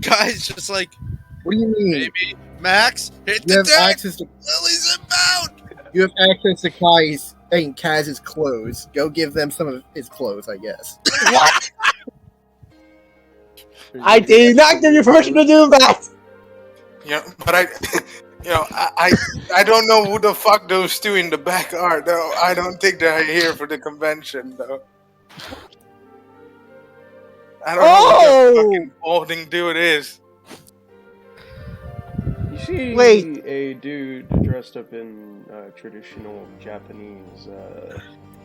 Guys, just like, What do you mean? maybe Max, hit You the have deck. access to Lily's inbound. You have access to Kai's and Kaz's clothes. Go give them some of his clothes, I guess. What? I did not give you permission to do that. Yeah, but I don't know who the fuck those two in the back are, though. I don't think they're here for the convention, though. I don't know what the fucking balding dude is. You see Wait. a dude dressed up in traditional Japanese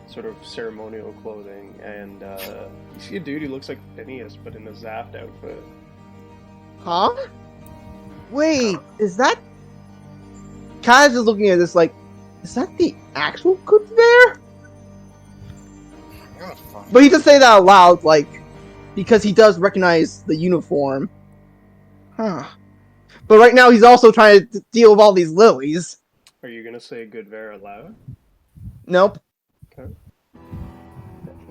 sort of ceremonial clothing, and you see a dude who looks like Phineas but in a Zaft outfit. Huh? Wait, is that... Kaz is looking at this like, is that the actual Good Bear? But he does say that out loud, like, because he does recognize the uniform. Huh. But right now he's also trying to deal with all these lilies. Are you gonna say good Vera aloud? Nope. Okay.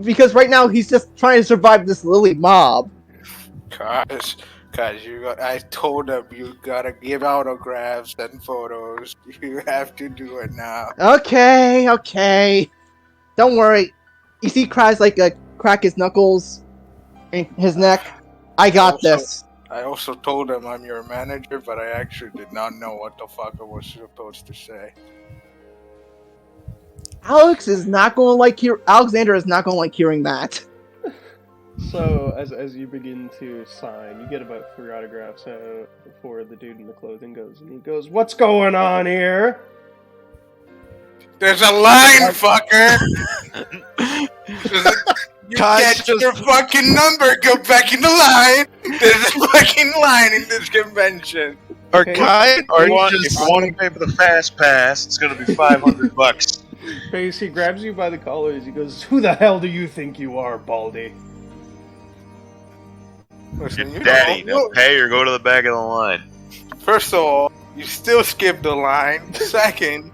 Because right now he's just trying to survive this lily mob. Cause I told them you gotta give autographs and photos. You have to do it now. Okay. Don't worry. You see Cries like crack his knuckles in his neck? I got this. I also told them I'm your manager, but I actually did not know what the fuck I was supposed to say. Alexander is not going to like hearing that. So, as you begin to sign, you get about 3 autographs out before the dude in the clothing goes, and he goes, "What's going on here?" There's a line, fucker! You Guys, get your fucking number, go back in the line! There's a fucking line in this convention! Or Okay. Kai, or If you you want, just if you want to pay for the fast pass, it's gonna be $500. Base, he grabs you by the collars, he goes, "Who the hell do you think you are, Baldy?" Listen, Your daddy, now pay or go to the back of the line. First of all, you still skipped the line. Second,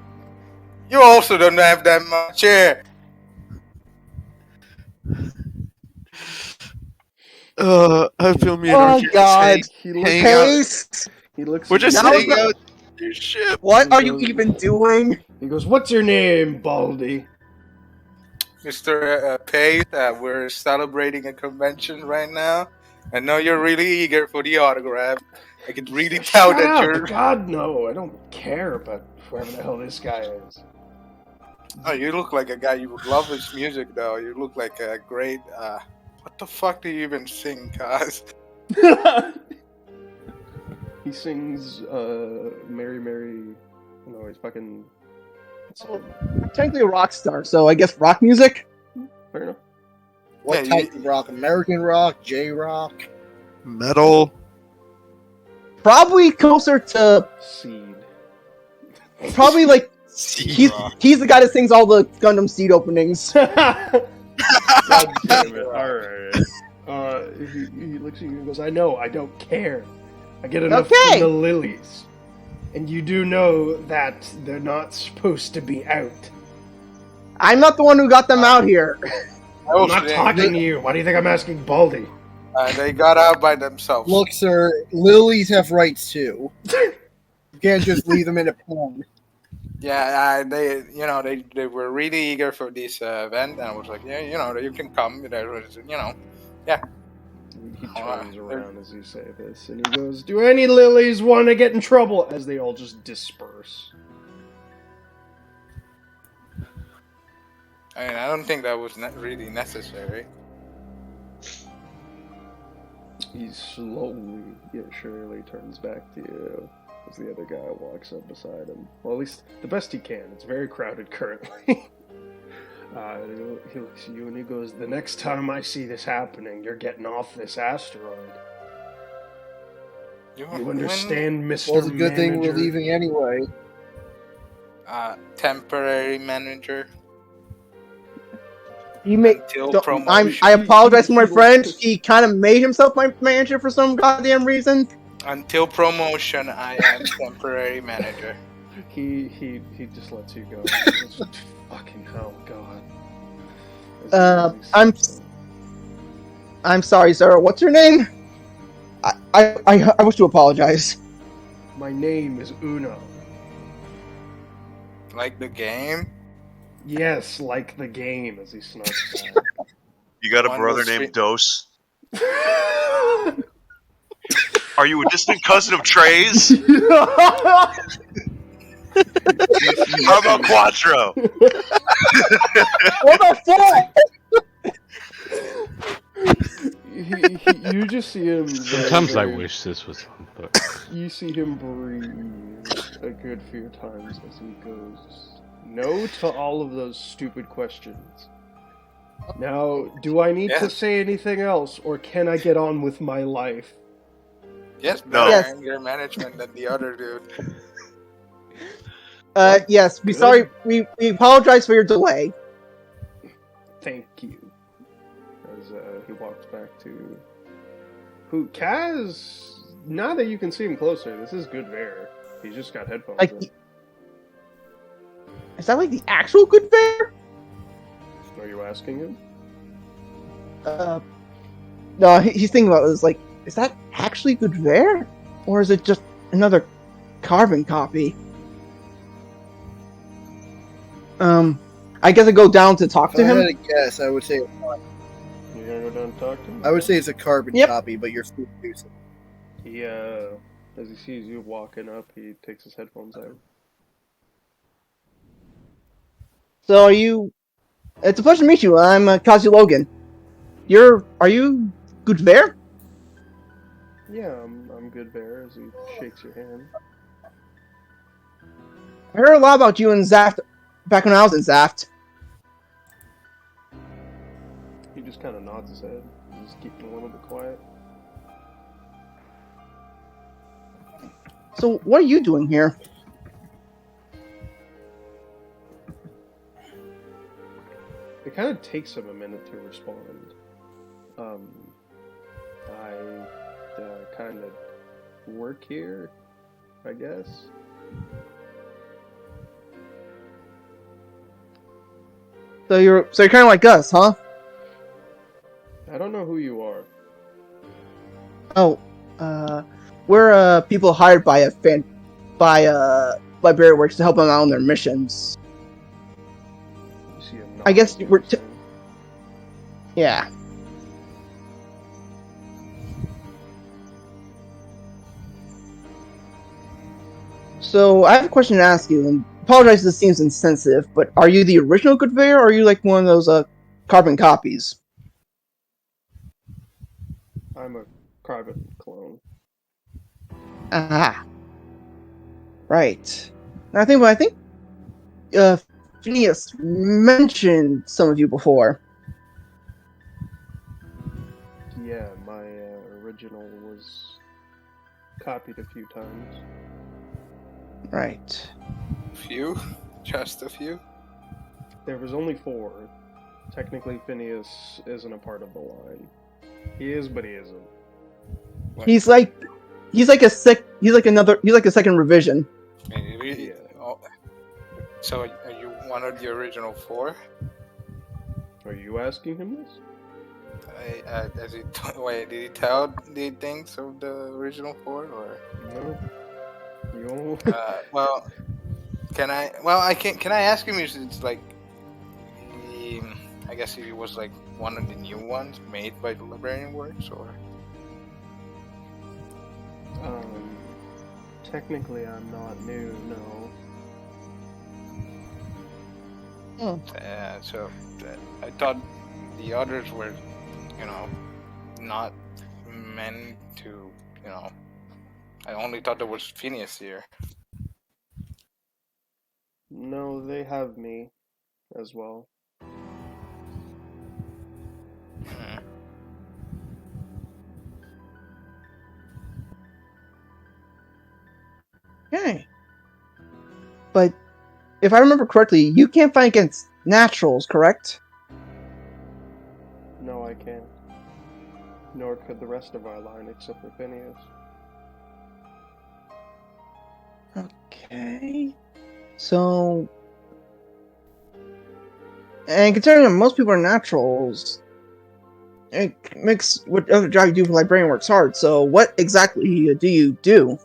you also don't have that much hair. I feel me. Oh God. He looks, Hang out. Case? he looks We're just Now hanging the- out your ship. What are you even doing? He goes, "What's your name, Baldy?" Mr. Pei, that we're celebrating a convention right now. I know you're really eager for the autograph. I can really tell Shut that up! you're. God, no, I don't care about whoever the hell this guy is. Oh, you look like a guy. You would love his music, though. You look like a great. What the fuck do you even sing, Kaz? He sings, Mary Mary. No, he's fucking. Technically a rock star, so I guess rock music. Fair enough. What Yeah, type of rock? American rock? J-rock? Metal. Probably closer to Seed. probably like he's the guy that sings all the Gundam Seed openings. God damn it. Alright. He looks at you and goes, I know, I don't care. I get enough Okay. from the lilies. And you do know that they're not supposed to be out. I'm not the one who got them out here. I'm not talking to you. Why do you think I'm asking Baldy? They got out by themselves. Look, sir, lilies have rights too. You can't just leave them in a pond. Yeah, they were really eager for this event, and I was like, yeah, you can come. Yeah. He turns around as you say this, and he goes, do any lilies want to get in trouble? As they all just disperse. I mean, I don't think that was really necessary. He slowly yet surely turns back to you as the other guy walks up beside him. Well, at least the best he can. It's very crowded currently. He looks at you and he goes, the next time I see this happening, you're getting off this asteroid. You understand, Mr. Well, it's a good Manager? thing we're leaving anyway. Temporary manager. He made. Until promotion. I apologize to my friend. He kind of made himself my manager for some goddamn reason. Until promotion, I am temporary manager. He just lets you go. Fucking hell, God. I'm sorry, sir. What's your name? I wish to apologize. My name is Uno. Like the game? Yes, like the game, as he snorts back. You got a brother named Dose? Are you a distant cousin of Trey's? How about Quattro? What the fuck? You just see him. Sometimes I wish this was on, but You see him breathe a good few times as he goes, no to all of those stupid questions. Now, do I need to say anything else, or can I get on with my life? Yes, No. better anger management than the other dude. Yes. We apologize for your delay. Thank you. As he walks back to Kaz. Now that you can see him closer, this is good Bear. He's just got headphones in. Is that like the actual good bear? Are you asking him? No, he's thinking about it. It's like, is that actually good bear? Or is it just another carbon copy? I guess I go down to talk to If I him. had to guess, I would say You're gonna go down and talk to him? I would say it's a carbon Yep. copy, but you're still producing. He, as he sees you walking up, he takes his headphones out. So are you? It's a pleasure to meet you. I'm Kazi Logan. Are you good bear? Yeah, I'm good Bear, as he shakes your hand. I heard a lot about you and Zaft back when I was in Zaft. He just kind of nods his head, just keeping a little bit quiet. So what are you doing here? It kind of takes him a minute to respond. I kind of work here, I guess. So you're kind of like us, huh? I don't know who you are. Oh, we're people hired by Library Works to help them out on their missions. You see him I guess nodding we're to him. Yeah. So I have a question to ask you, and apologize if this seems insensitive, but are you the original conveyor, or are you like one of those carbon copies? I'm a carbon clone. Ah, right. Now I think Phineas mentioned some of you before. Yeah, my original was copied a few times. Right. Few? Just a few? There was only 4. Technically, Phineas isn't a part of the line. He is, but he isn't. He's like a second revision. Really? Yeah. Oh, so are you one of the original 4? Are you asking him this? Wait, did he tell the things of the original 4, or? No. You. Well, can I? Well, I can. Can I ask him if it's like, I guess he was like one of the new ones made by the Librarian Works, or? Technically, I'm not new. No. So I thought the others were, not meant to, I only thought there was Phineas here. No, they have me as well. Okay. But if I remember correctly, you can't fight against naturals, correct? No, I can't. Nor could the rest of our line except for Phineas. Okay. So, and considering that most people are naturals, it makes what other job you do for librarian works hard. So, what exactly do you do?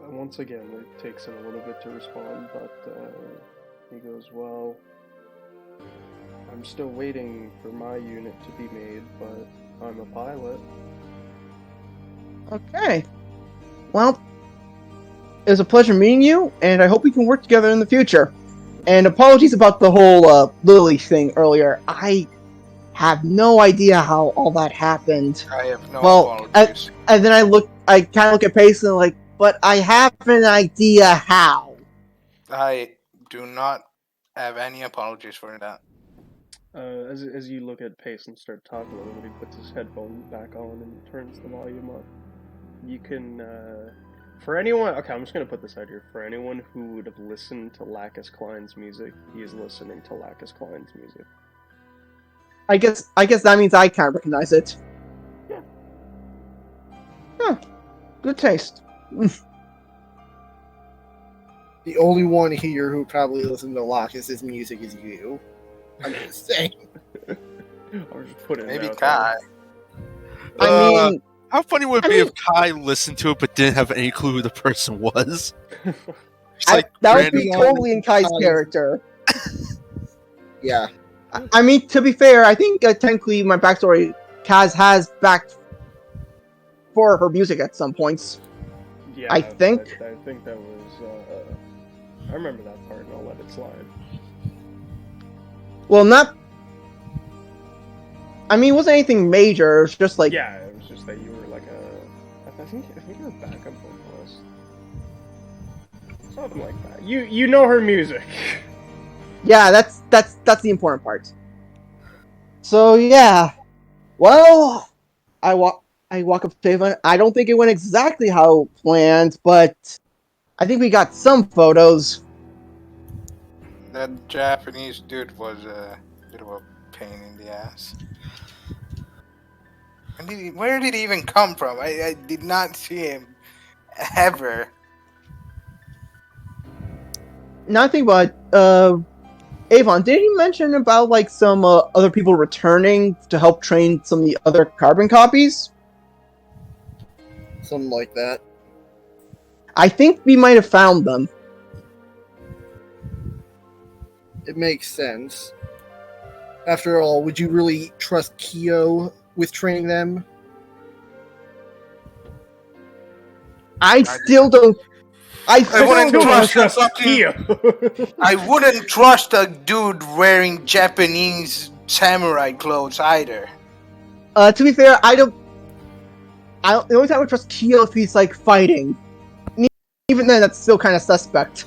Once again, it takes him a little bit to respond, but he goes, well, I'm still waiting for my unit to be made, but I'm a pilot. Okay. Well, it was a pleasure meeting you, and I hope we can work together in the future. And apologies about the whole Lily thing earlier. I have no idea how all that happened. I have no Well, apologies. and then I kind of look at Payson like, but I have an idea how. I do not have any apologies for that. As you look at Pace and start talking a little bit, he puts his headphones back on and turns the volume up. You can, for anyone, okay, I'm just gonna put this out here. For anyone who would have listened to Lacus Klein's music, he is listening to Lacus Klein's music. I guess that means I can't recognize it. Yeah. Huh. Good taste. The only one here who probably listens to Lacus' music is you. I'm just saying. I'll just put it Maybe out Kai. I mean, How funny would it I be mean- if Kai listened to it but didn't have any clue who the person was? there. Just that would be random- totally in Kai's character. Yeah. I mean, to be fair, I think technically my backstory, Kaz has backed for her music at some points. Yeah, I think. I think that was. I remember that part, and I'll let it slide. Well, not. I mean, it wasn't anything major. It was just like. Yeah, it was just that you were like a. I think you were backup vocalist. Something like that. You know her music. Yeah, that's the important part. So yeah, well, I walk up to Avon. I don't think it went exactly how planned, but I think we got some photos. That Japanese dude was a bit of a pain in the ass. Where did he even come from? I did not see him ever. Nothing but Avon, did you mention about like some other people returning to help train some of the other carbon copies? Something like that. I think we might have found them. It makes sense. After all, would you really trust Kyo with training them? I still don't. I I still wouldn't don't trust trust. a fucking. Kia. I wouldn't trust a dude wearing Japanese samurai clothes either. To be fair, I don't. The only time I would trust Kyo if he's like fighting. Even then, that's still kind of suspect.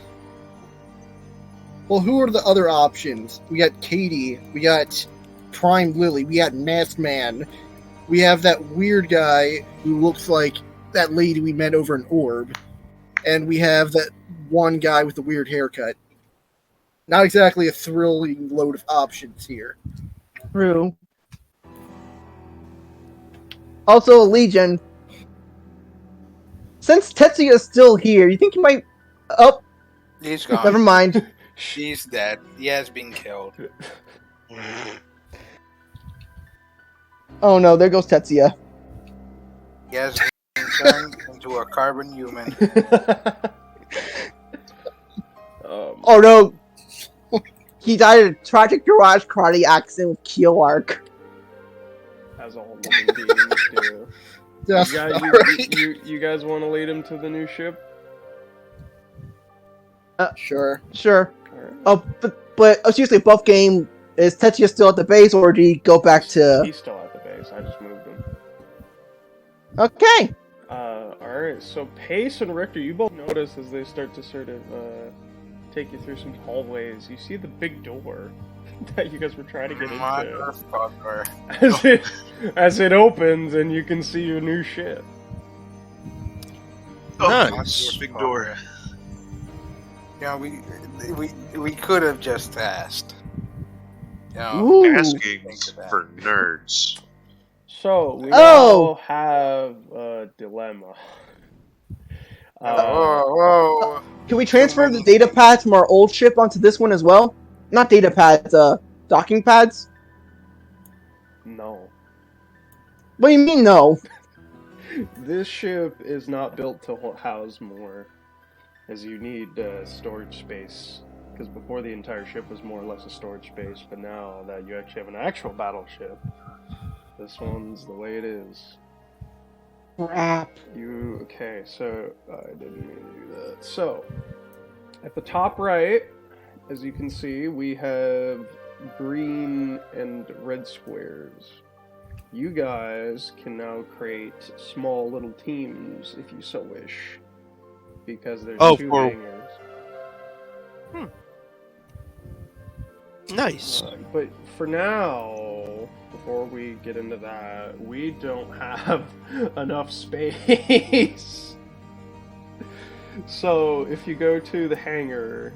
Well, who are the other options? We got Katie, we got Prime Lily, we got Masked Man, we have that weird guy who looks like that lady we met over in Orb, and we have that one guy with the weird haircut. Not exactly a thrilling load of options here. True. Also, Legion. Since Tetsuya is still here, you think he might? Oh, He's gone. never mind. She's dead. He has been killed. Oh no, there goes Tetsuya. He has been turned into a carbon human. Oh no, he died in a tragic garage karate accident with Kyo Arc. As all living beings do. That's You guys want to lead him to the new ship? Sure. Sure. Alright. Oh, but seriously, buff game, is Tetsuya still at the base, or did he go back to? He's still at the base. I just moved him. Okay. Alright, so Pace and Richter, you both notice as they start to sort of take you through some hallways, you see the big door that you guys were trying to get into. Motherfucker. As it opens and you can see your new ship. Oh, Nice. big door. Yeah, we could have just asked. You know, Ooh. Asking Think of that. for nerds. So, we Oh! now have a dilemma. whoa. Can we transfer the data pads from our old ship onto this one as well? Not data pads, docking pads? No. What do you mean, no? This ship is not built to house more, as you need storage space. Because before the entire ship was more or less a storage space, but now that you actually have an actual battleship, this one's the way it is. Crap. Okay, so I didn't mean to do that. So, at the top right, as you can see, we have green and red squares. You guys can now create small little teams if you so wish, because there's two for- hangars. Nice. But for now, before we get into that, we don't have enough space. So if you go to the hangar,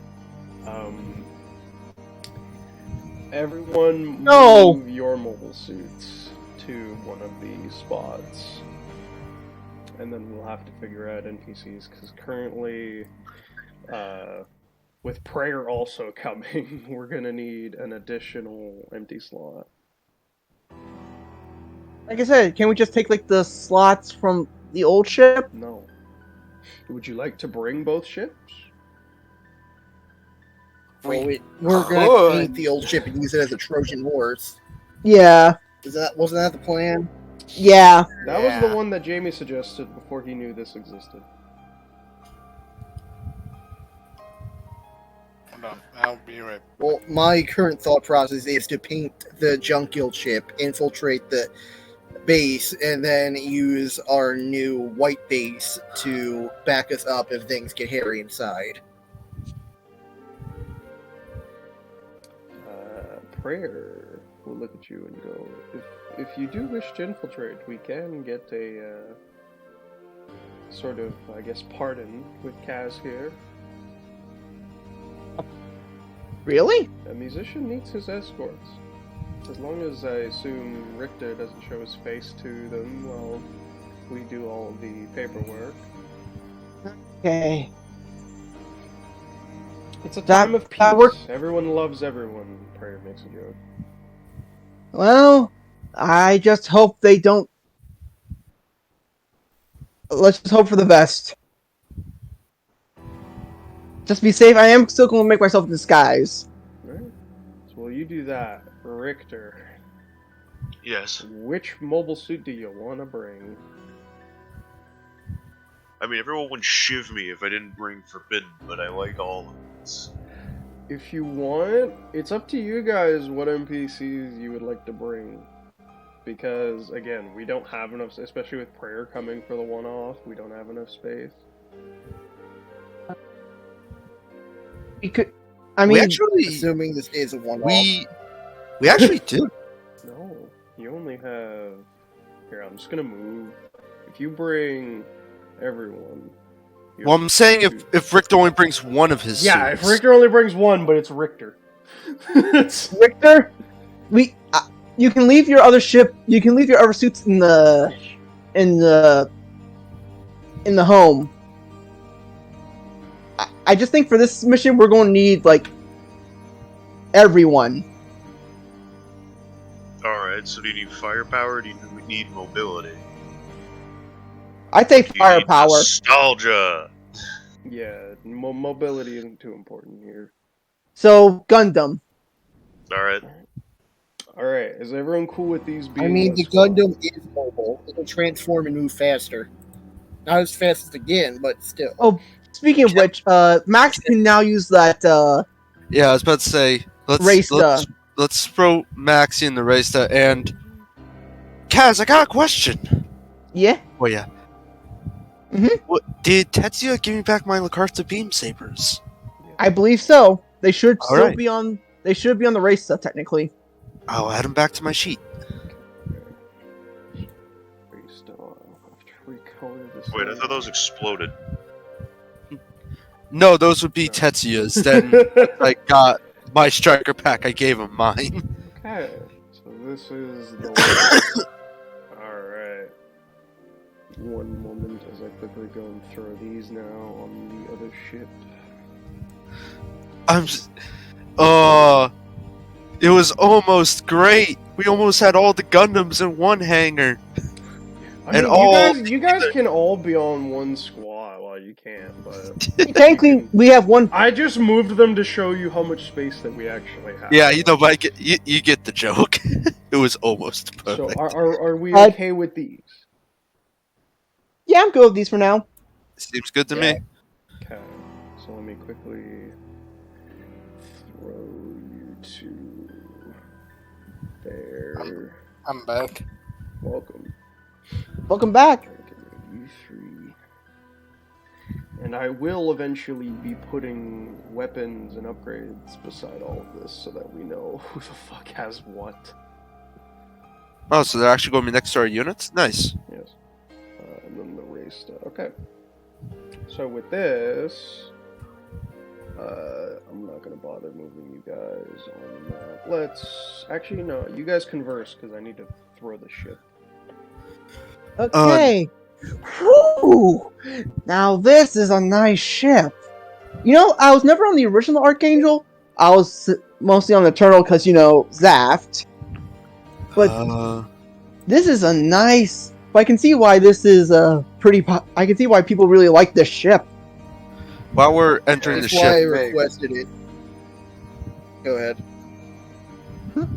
everyone No! move your mobile suits to one of these spots. And then we'll have to figure out NPCs, because currently, with Prayer also coming, we're gonna need an additional empty slot. Like I said, can we just take like the slots from the old ship? No. Would you like to bring both ships? Well, we're going to could. paint the old ship and use it as a Trojan horse. Yeah. Wasn't that the plan? Yeah. That was Yeah. the one that Jamie suggested before he knew this existed. Hold on, I'll be right. Well, my current thought process is to paint the junk guild ship, infiltrate the base, and then use our new white base to back us up if things get hairy inside. Prayer will look at you and go, if you do wish to infiltrate, we can get a sort of, I guess, pardon with Kaz here. Really? A musician needs his escorts. As long as I assume Richter doesn't show his face to them while we do all the paperwork. Okay. It's a That- time of peace. that work- Everyone loves everyone, Prayer makes a joke. Well, I just hope they don't. Let's just hope for the best. Just be safe. I am still going to make myself in disguise. Right? you do that, Richter. Yes. Which mobile suit do you want to bring? I mean, everyone would shiv me if I didn't bring Forbidden, but I like all of these. If you want, it's up to you guys what NPCs you would like to bring. Because, again, we don't have enough, especially with Prayer coming for the one-off, we don't have enough space. We could. I mean, Assuming this is a one-off. we actually do. No, you only have... Here, I'm just gonna move. If you bring everyone... you Well, have I'm saying two. if Richter only brings one of his Yeah, if suits. Richter only brings one, but it's Richter. Richter, you can leave your other ship. You can leave your other suits in the home. I just think for this mission we're going to need like everyone. Alright, so do you need firepower or do you need mobility? I say You need firepower. nostalgia! Yeah, mobility isn't too important here. So Gundam. Alright. Alright, is everyone cool with these being I mean, a the squad? Gundam is mobile. It'll transform and move faster. Not as fast as again, but still. Oh, speaking of which, Max can now use that Yeah, I was about to say Raysta. let's throw Maxi in the Raysta and Kaz, I got a question. Yeah. Oh yeah. Mhm. What did Tetsuya give me back my Lakarta beam sabers? I believe so. They should All still right. be on. They should be on the race stuff technically. I'll add them back to my sheet. Wait, I thought those exploded. No, those would be Tetsuya's. Then I got my striker pack. I gave him mine. Okay, so this is the Alright. One moment as I quickly go and throw these now on the other ship. I'm just, it was almost great. We almost had all the Gundams in one hangar. I And mean, all you guys can all be on one squad. Well, you can't, but Technically, we have one. I just moved them to show you how much space that we actually have. Yeah, you know, but you get the joke. It was almost So perfect. are we I- okay with these? Yeah, I'm good with these for now. Seems good to Yeah. me. Okay, so let me quickly throw you to there. I'm back. Welcome. Welcome back. Get rid of you three. And I will eventually be putting weapons and upgrades beside all of this so that we know who the fuck has what. Oh, so they're actually going to be next to our units? Nice. Yes. And then the race stuff. Okay. So with this, I'm not gonna bother moving you guys on the map. Let's actually no. You guys converse because I need to throw the ship. Okay. Whew. Now this is a nice ship. You know, I was never on the original Archangel. I was mostly on the Turtle because, you know, Zaft. But this is a nice... But I can see why this is a pretty... I can see why people really like this ship. While we're entering That's the why I ship, requested it. Go ahead. well,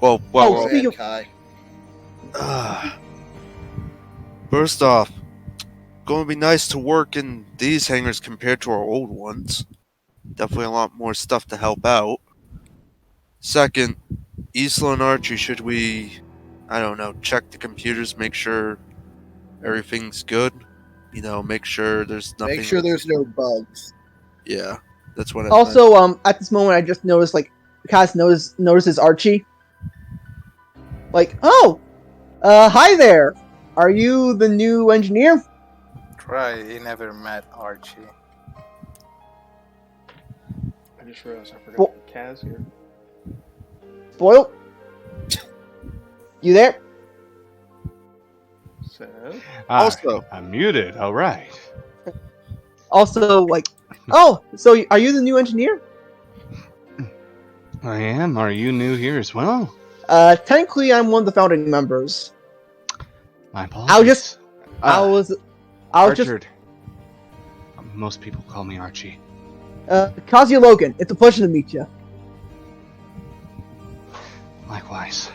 Oh, Go well, speaking ahead, of- Kai. first off, going to be nice to work in these hangars compared to our old ones. Definitely a lot more stuff to help out. Second, Isla and Archie, should we, I don't know, check the computers, make sure everything's good? You know, make sure there's nothing. Make sure there's no bugs. Yeah, that's what I meant. Also, at this moment, I just noticed, like, Kaz notices Archie. Like, oh! Hi there! Are you the new engineer? Right, he never met Archie. I just realized I forgot Well- to put Kaz here. Spoiled? You there? So Also- I'm muted. All right. Also, like, oh, so are you the new engineer? I am. Are you new here as well? Technically, I'm one of the founding members. My apologies. I was just, I was Archard. Most people call me Archie. Kazuya Logan. It's a pleasure to meet you. Likewise.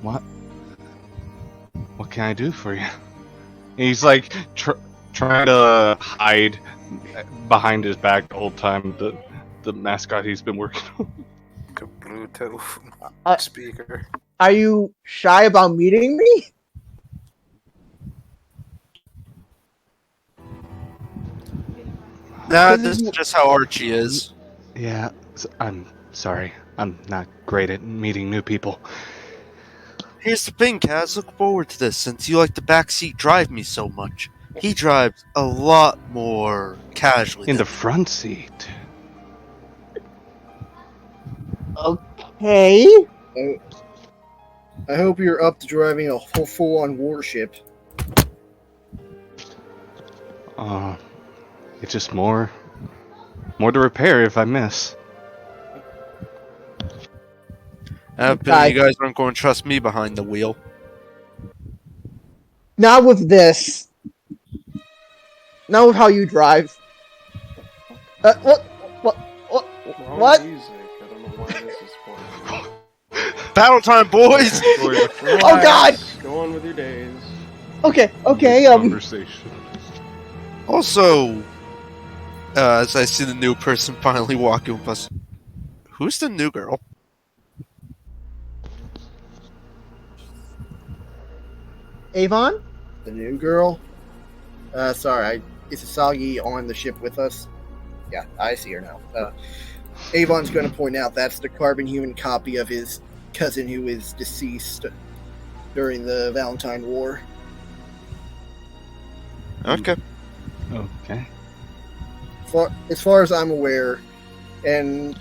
What? What can I do for you? He's like trying to hide behind his back the whole time. The mascot he's been working on. Bluetooth speaker. Are you shy about meeting me? Nah, this is just how Archie is. Yeah, I'm sorry. I'm not great at meeting new people. Here's the thing, Kaz. Look forward to this since you like the backseat drive me so much. He drives a lot more casually. In the than front seat. Okay. I hope you're up to driving a whole full-on warship. It's just more to repair if I miss. I have a feeling you guys aren't going to trust me behind the wheel. Not with this. Not with how you drive. What? Wrong What? music. I don't know why this is for. Battle time, boys! Oh God! Go on with your days. Okay. Conversation. Also, as I see the new person finally walking with us, who's the new girl? Avon? The new girl? Sorry, is Asagi on the ship with us? Yeah, I see her now. Avon's going to point out that's the carbon human copy of his cousin who is deceased during the Valentine War. Okay. Okay. As far as I'm aware, and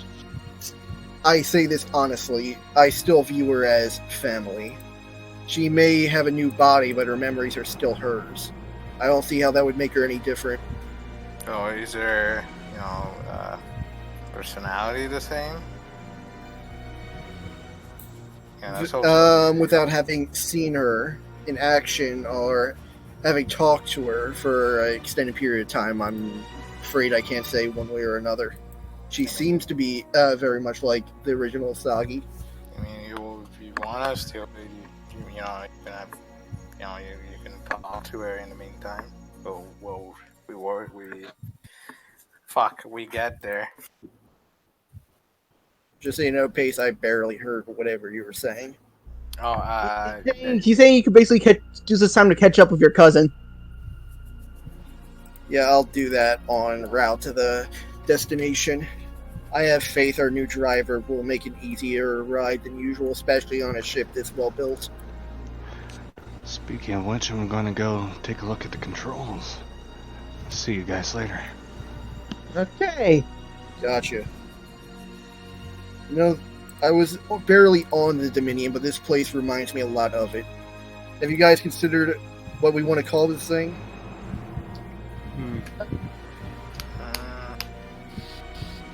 I say this honestly, I still view her as family. She may have a new body, but her memories are still hers. I don't see how that would make her any different. Oh, is her, personality the same? Yeah, that's Without having seen her in action or having talked to her for an extended period of time, I'm afraid I can't say one way or another. She seems to be very much like the original Asagi. I mean, if you want us to, you can have, you can talk to her in the meantime. Well, we get there. Just so you know, Pace, I barely heard whatever you were saying. Oh, He's saying you could basically use this time to catch up with your cousin. Yeah, I'll do that en route to the destination. I have faith our new driver will make an easier ride than usual, especially on a ship this well built. Speaking of which, I'm gonna go take a look at the controls. See you guys later. Okay. Gotcha. I was barely on the Dominion, but this place reminds me a lot of it. Have you guys considered what we want to call this thing?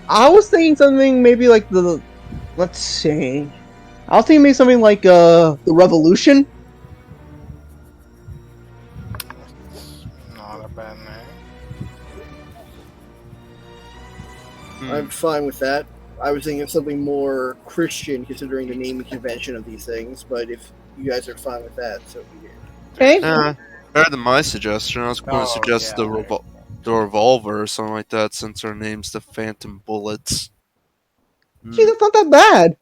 I was thinking something maybe like let's see. I was thinking maybe something like the Revolution. Not a bad name. I'm fine with that. I was thinking of something more Christian, considering the naming convention of these things, but if you guys are fine with that, so be it. Okay. Better than my suggestion. I was going to suggest the revolver or something like that, since our name's the Phantom Bullets. Gee, that's not that bad.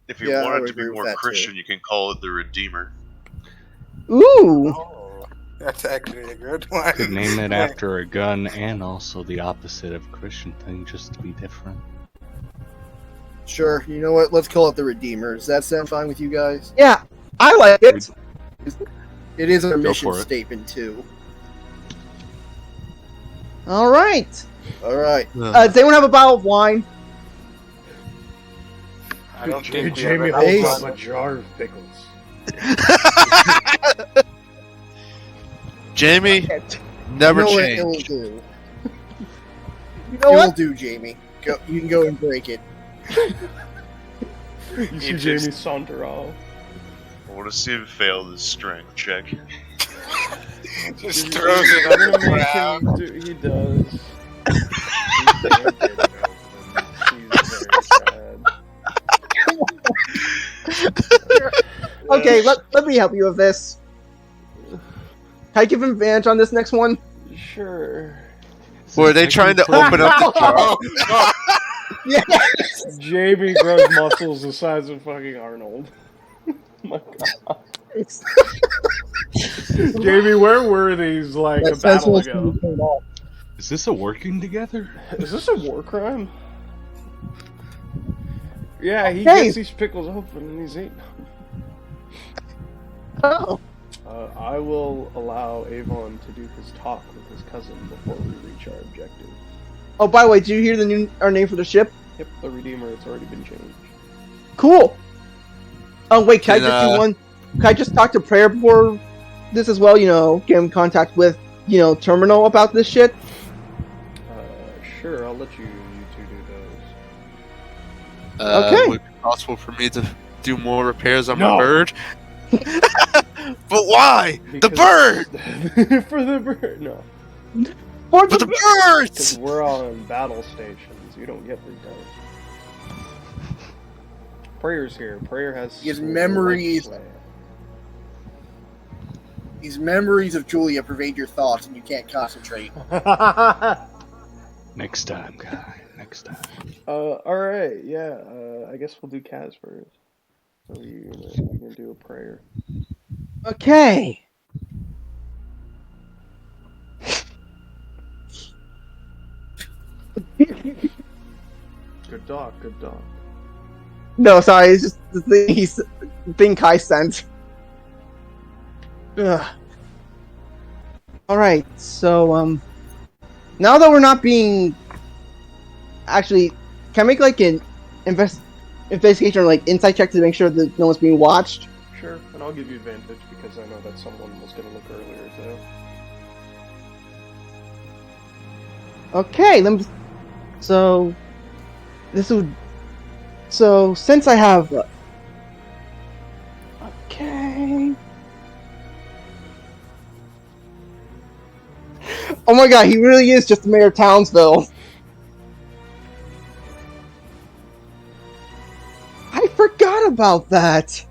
If you want it to be more Christian, you can call it the Redeemer. Ooh. Oh, that's actually a good one. Could name it after a gun and also the opposite of Christian thing, just to be different. Sure, you know what? Let's call it the Redeemer. Does that sound fine with you guys? Yeah, I like it. It is our Go mission for it. statement, too. All right. Alright. Does anyone have a bottle of wine? I don't think we Jamie have holds enough up a jar of pickles. Jamie, never you know change. What it'll do. You know It will what? do, Jamie. Go, you can go and break it. You see Jamie saunter off. I want to see him fail this strength check. Just throws it I'm on the gonna make ground. him he does. He's damn good, though, and he's very sad. Okay, let me help you with this. Can I give him advantage on this next one? Sure. Were they trying to open up the jar? Yes. Jamie grows muscles the size of fucking Arnold. My God. Jamie, where were these like a battle ago? Is this a working together? Is this a war crime? Yeah, he Okay. gets these pickles open and he's eating them. Oh. I will allow Avon to do his talk with his cousin before we reach our objective. Oh, by the way, did you hear our name for the ship? Yep, the Redeemer. It's already been changed. Cool. Oh wait, can I just do one? Can I just talk to Prayer before this as well? Get in contact with Terminal about this shit. Sure. I'll let you two do those. Okay. Would it be possible for me to do more repairs on No. my bird? But why? The bird! For the bird. No. For But the Because birds! we're on battle stations. You don't get repairs. Prayer's here. Prayer has His sword memories- sway. These memories of Julia pervade your thoughts, and you can't concentrate. Next time, guy. Next time. Alright, yeah. I guess we'll do Kaz first. So you're gonna do a prayer. Okay. Good dog, good dog. No, sorry, it's just the thing Kai sent. Ugh. Alright, so, now that we're not being... Actually, can I make, like, an investigation or, like, insight check to make sure that no one's being watched? Sure, and I'll give you advantage because I know that someone was gonna look earlier, too. Okay, let me... So... This would... So, since I have... Okay... Oh my god, he really is just the mayor of Townsville. I forgot about that.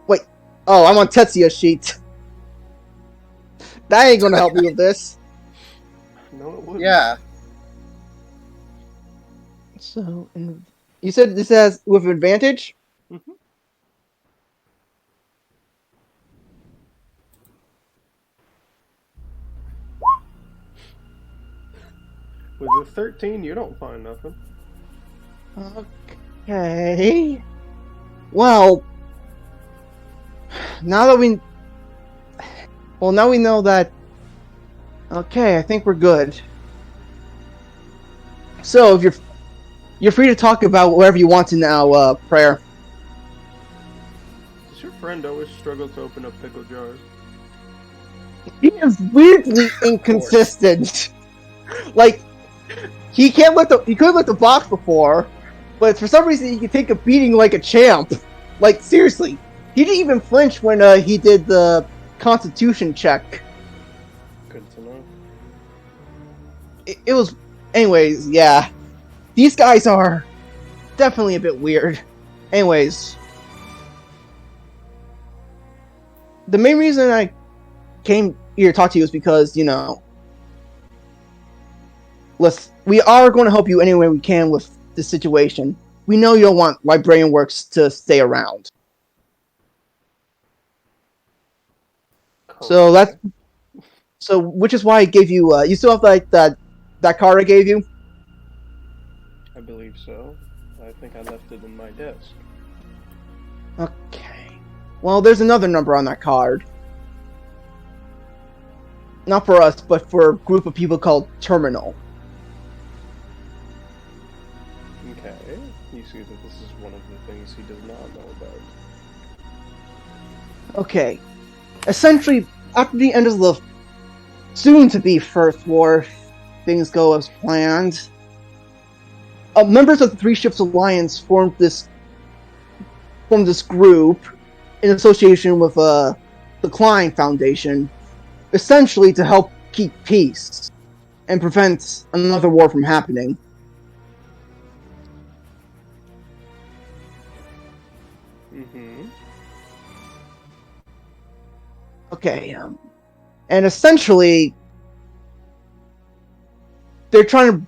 Wait. Oh, I'm on Tetsuya's sheet. That ain't gonna help me with this. No, it wouldn't. Yeah. So, you said this has with advantage? Mm-hmm. With a 13, you don't find nothing. Okay. Well, now we know that. Okay, I think we're good. So, if you're free to talk about whatever you want to now, Prayer. Does your friend always struggle to open up pickle jars? He is weirdly inconsistent. Like, he could lift the box before, but for some reason he can take a beating like a champ. Like, seriously, he didn't even flinch when he did the Constitution check. Good to know. It was, anyways, yeah. These guys are definitely a bit weird. Anyways, the main reason I came here to talk to you is because, we are going to help you any way we can with this situation. We know you don't want Librarian Works to stay around. Correct. Which is why I gave you, you still have that card I gave you? I believe so. I think I left it in my desk. Okay. Well, there's another number on that card. Not for us, but for a group of people called Terminal. Okay. You see that this is one of the things he does not know about. Okay. Essentially, after the end of the soon-to-be First War, if things go as planned, members of the Three Ships Alliance formed this group in association with the Klein Foundation, essentially to help keep peace and prevent another war from happening. Mm-hmm. Okay, and essentially, they're trying to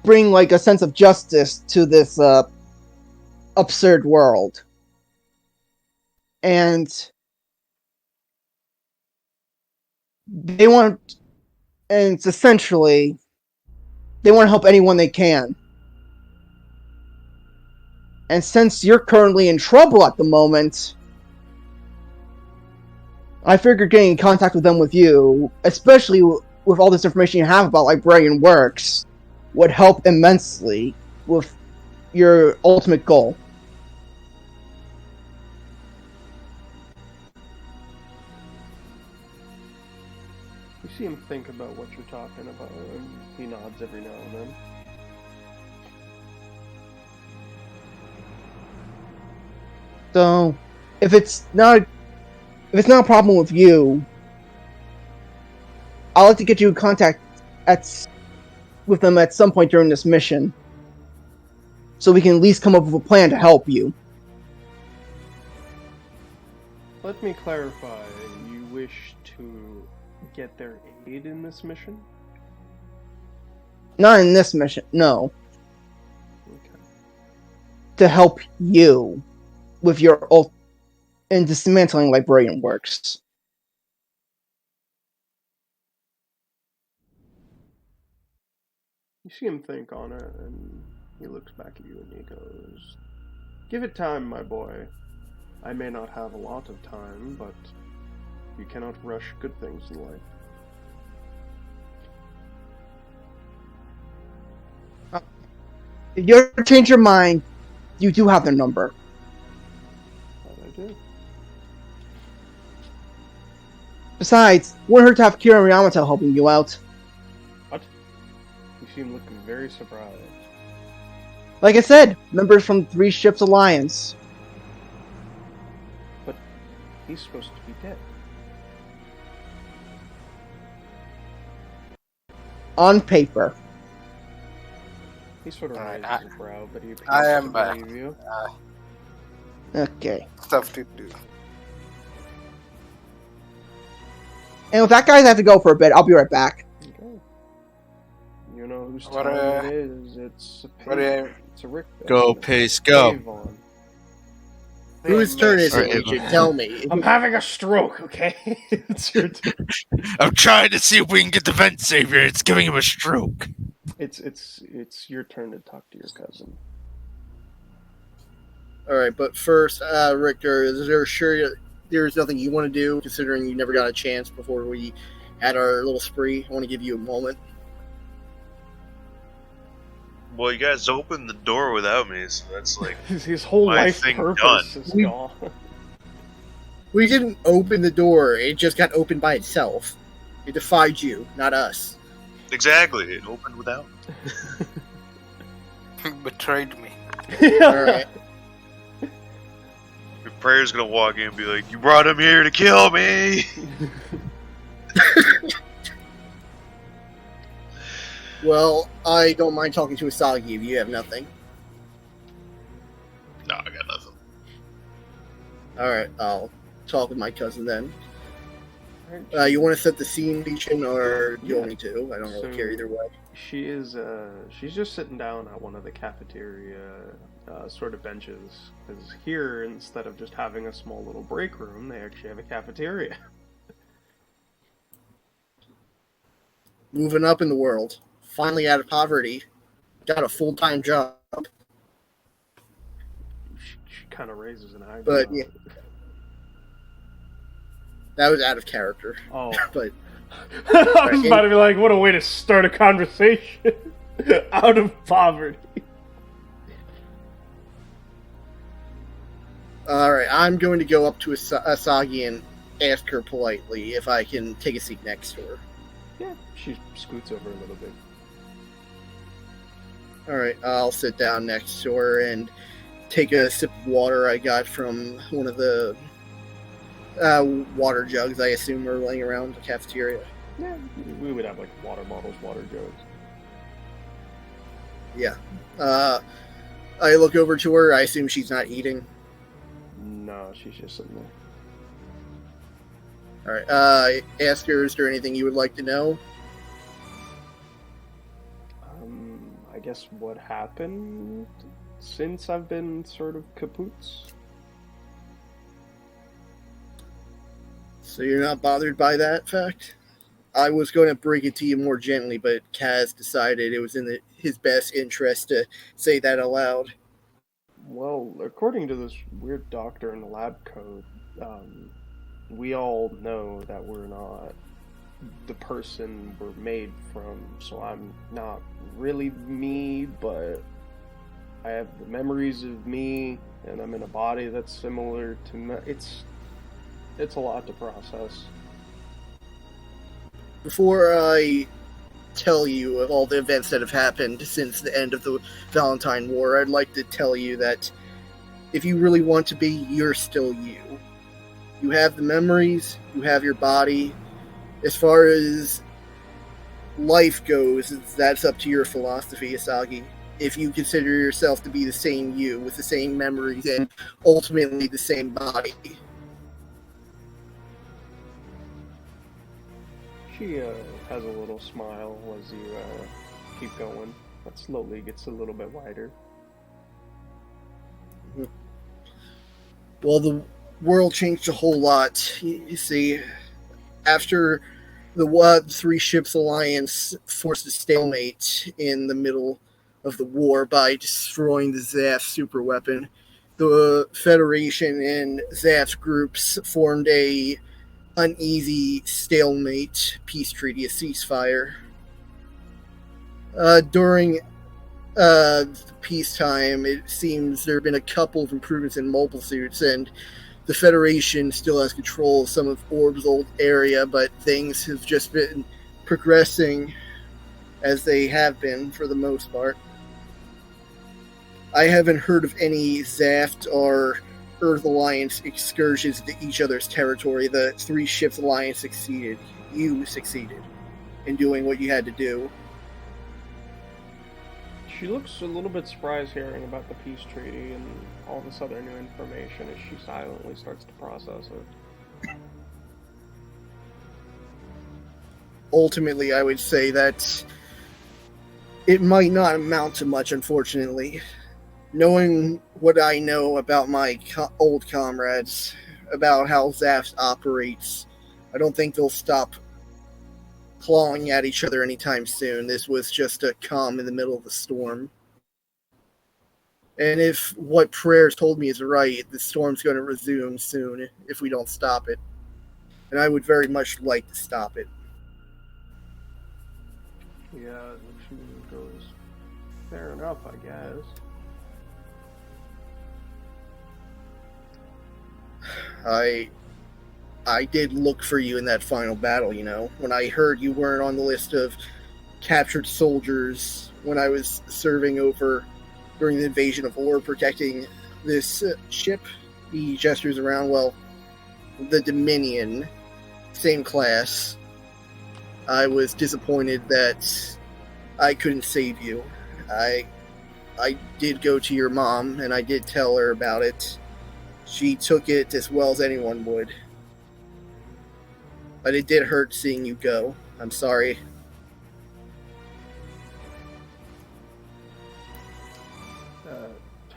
bring like a sense of justice to this absurd world, and they want, and it's essentially they want to help anyone they can. And since you're currently in trouble at the moment, I figured getting in contact with them with you, especially with all this information you have about librarian works, would help immensely with your ultimate goal. You see him think about what you're talking about, and he nods every now and then. So, if it's not a problem with you, I'll like to get you in contact with them at some point during this mission, so we can at least come up with a plan to help you. Let me clarify. You wish to get their aid in this mission? Not in this mission, no. Okay. To help you with your in dismantling librarian works. You see him think on it, and he looks back at you and he goes, "Give it time, my boy. I may not have a lot of time, but you cannot rush good things in life." If you ever change your mind, you do have their number. That I do. Besides, wouldn't hurt to have Kira and Yamato helping you out. What? You seem looking very surprised. Like I said, members from 3 Ships Alliance. But he's supposed to be dead. On paper. He sort of Alright, raises his brow, but he appears I am to back. believe you. Okay. Stuff to do. And with that, guys, I have to go for a bit. I'll be right back. Okay. You know whose What, time it is. It's a what do you- It's a Rick. Go, Pace, go. Avon. Whose turn is it, Alright, Agent? Tell me. I'm having a stroke, okay? It's your turn. I'm trying to see if we can get the vent savior. It's giving him a stroke. It's your turn to talk to your cousin. All right, but first, Richter, is there sure there's nothing you want to do, considering you never got a chance before we had our little spree? I want to give you a moment. Well, you guys opened the door without me, so that's like His whole My life thing purpose done. is gone. We didn't open the door; it just got opened by itself. It defied you, not us. exactly. It opened without me. Betrayed me. All right. Your Prayer's gonna walk in and be like, "You brought him here to kill me." Well, I don't mind talking to Asagi if you have nothing. No, I got nothing. All right, I'll talk with my cousin then. You want to set the scene, Legion, or do you want me to? I don't really care either way. She's just sitting down at one of the cafeteria sort of benches. Because here, instead of just having a small little break room, they actually have a cafeteria. Moving up in the world. Finally out of poverty. Got a full-time job. She kind of raises an eyebrow. But, yeah. That was out of character. Oh. But I was about to be like, what a way to start a conversation. Out of poverty. Alright, I'm going to go up to Asagi and ask her politely if I can take a seat next to her. Yeah, she scoots over a little bit. Alright, I'll sit down next to her and take a sip of water I got from one of the water jugs I assume are laying around the cafeteria. Yeah, we would have like water bottles, water jugs. Yeah. I look over to her. I assume she's not eating. No, she's just sitting there. All right. Asker, is there anything you would like to know? I guess what happened since I've been sort of kapoots? So you're not bothered by that fact? I was going to break it to you more gently, but Kaz decided it was in his best interest to say that aloud. Well, according to this weird doctor in the lab code, we all know that we're not the person we're made from, so I'm not really me, but I have the memories of me, and I'm in a body that's similar to me. It's a lot to process. Before I tell you of all the events that have happened since the end of the Valentine War, I'd like to tell you that if you really want to be, you're still you. You have the memories, you have your body. As far as life goes, that's up to your philosophy, Asagi. If you consider yourself to be the same you, with the same memories and ultimately the same body. She has a little smile as you keep going. That slowly gets a little bit wider. Well, the world changed a whole lot. You see, after the Three Ships Alliance forced a stalemate in the middle of the war by destroying the Zaf superweapon, the Federation and Zaf's groups formed a uneasy stalemate peace treaty, a ceasefire. During peacetime, it seems there have been a couple of improvements in mobile suits, and the Federation still has control of some of Orb's old area, but things have just been progressing as they have been for the most part. I haven't heard of any Zaft or Earth Alliance excursions to each other's territory. The Three Ships Alliance succeeded. You succeeded in doing what you had to do. She looks a little bit surprised hearing about the peace treaty and all this other new information as she silently starts to process it. Ultimately, I would say that it might not amount to much, unfortunately. Knowing what I know about my old comrades, about how Zaft operates, I don't think they'll stop clawing at each other anytime soon. This was just a calm in the middle of the storm. And if what Prayers told me is right, the storm's going to resume soon if we don't stop it. And I would very much like to stop it. Yeah, she goes, fair enough, I guess. I did look for you in that final battle, you know. When I heard you weren't on the list of captured soldiers when I was serving over during the invasion of Orb, protecting this ship, he gestures around, well, the Dominion, same class. I was disappointed that I couldn't save you. I did go to your mom, and I did tell her about it. She took it as well as anyone would. But it did hurt seeing you go. I'm sorry.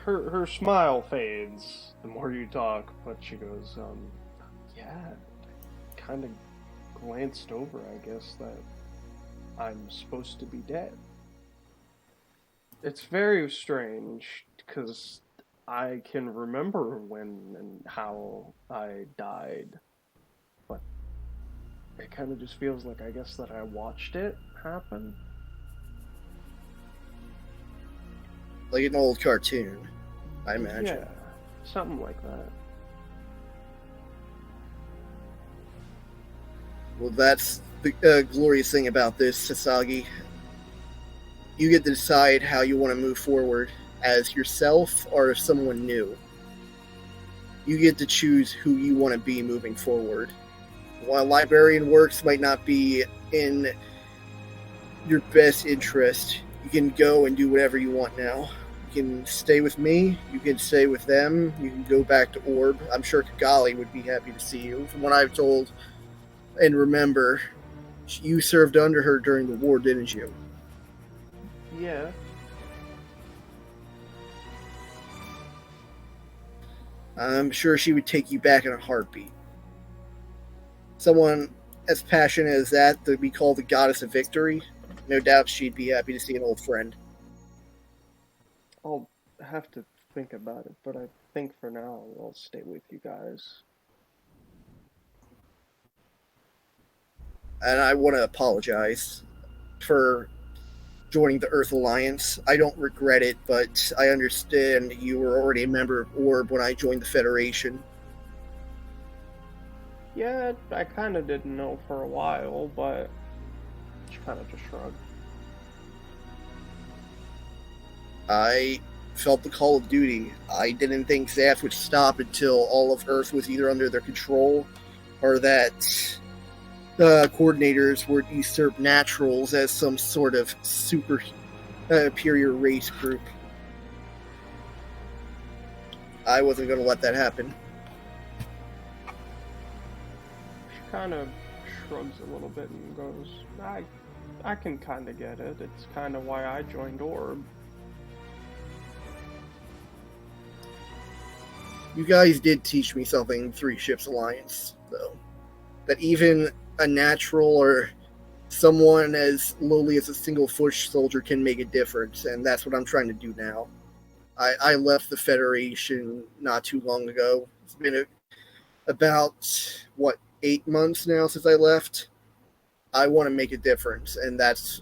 Her smile fades the more you talk, but she goes, yeah, kind of glanced over, I guess, that I'm supposed to be dead. It's very strange, because I can remember when and how I died, but it kind of just feels like, I guess, that I watched it happen. Like an old cartoon, I imagine. Yeah, something like that. Well, that's the glorious thing about this, Sasagi. You get to decide how you want to move forward, as yourself or as someone new. You get to choose who you want to be moving forward. While librarian works might not be in your best interest, you can go and do whatever you want now. You can stay with me, you can stay with them, you can go back to Orb. I'm sure Kigali would be happy to see you. From what I've told And remember, you served under her during the war, didn't you? Yeah. I'm sure she would take you back in a heartbeat. Someone as passionate as that to be called the goddess of victory, no doubt she'd be happy to see an old friend. I'll have to think about it, but I think for now I'll stay with you guys. And I want to apologize for joining the Earth Alliance. I don't regret it, but I understand you were already a member of Orb when I joined the Federation. Yeah, I kind of didn't know for a while, but she kind of just shrugged. I felt the call of duty. I didn't think Zath would stop until all of Earth was either under their control or that the coordinators would usurp naturals as some sort of superior race group. I wasn't going to let that happen. She kind of shrugs a little bit and goes, I can kind of get it. It's kind of why I joined Orb. You guys did teach me something in Three Ships Alliance, though. That even a natural or someone as lowly as a single foot soldier can make a difference, and that's what I'm trying to do now. I left the Federation not too long ago. It's been about, 8 months now since I left. I want to make a difference, and that's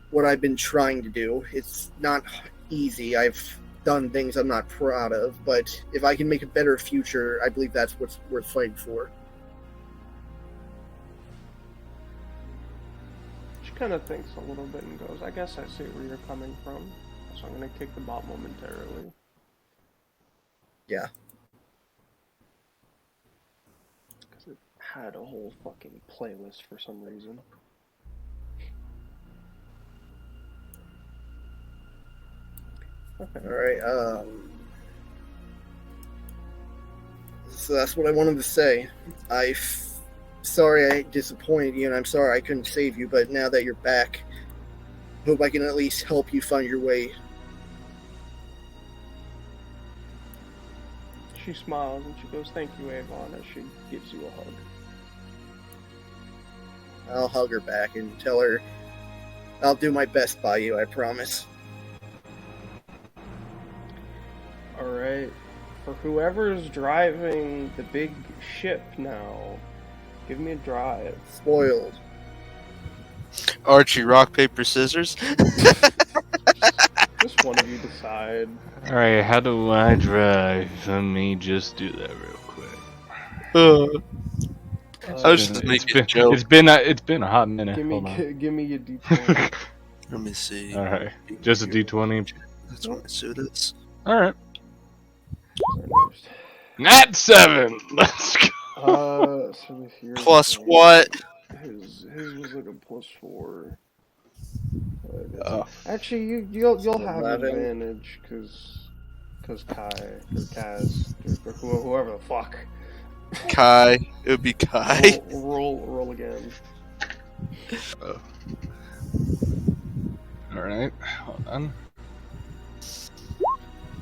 what I've been trying to do. It's not easy. I've done things I'm not proud of, but if I can make a better future, I believe that's what's worth fighting for. She kind of thinks a little bit and goes, I guess I see where you're coming from, so I'm going to kick the ball momentarily. Yeah. Because it had a whole fucking playlist for some reason. Okay. Alright, so that's what I wanted to say. Sorry I disappointed you, and I'm sorry I couldn't save you, but now that you're back, I hope I can at least help you find your way. She smiles and she goes, thank you, Avon, as she gives you a hug. I'll hug her back and tell her I'll do my best by you, I promise. Alright, for whoever's driving the big ship now, give me a drive. Spoiled. Archie, rock, paper, scissors. Just one of you decide. Alright, how do I drive? Let me just do that real quick. I was just making a joke. It's been a hot minute. Hold on. Give me your D20. Let me see. Alright, just a D20. That's what my suit is. Alright. Nat 7! Let's go! So if you're Plus what? His was like a +4. Oh. Actually, you'll have 11. advantage because Kai or Kaz or whoever the fuck. Kai. It would be Kai. Roll again. Alright, hold on.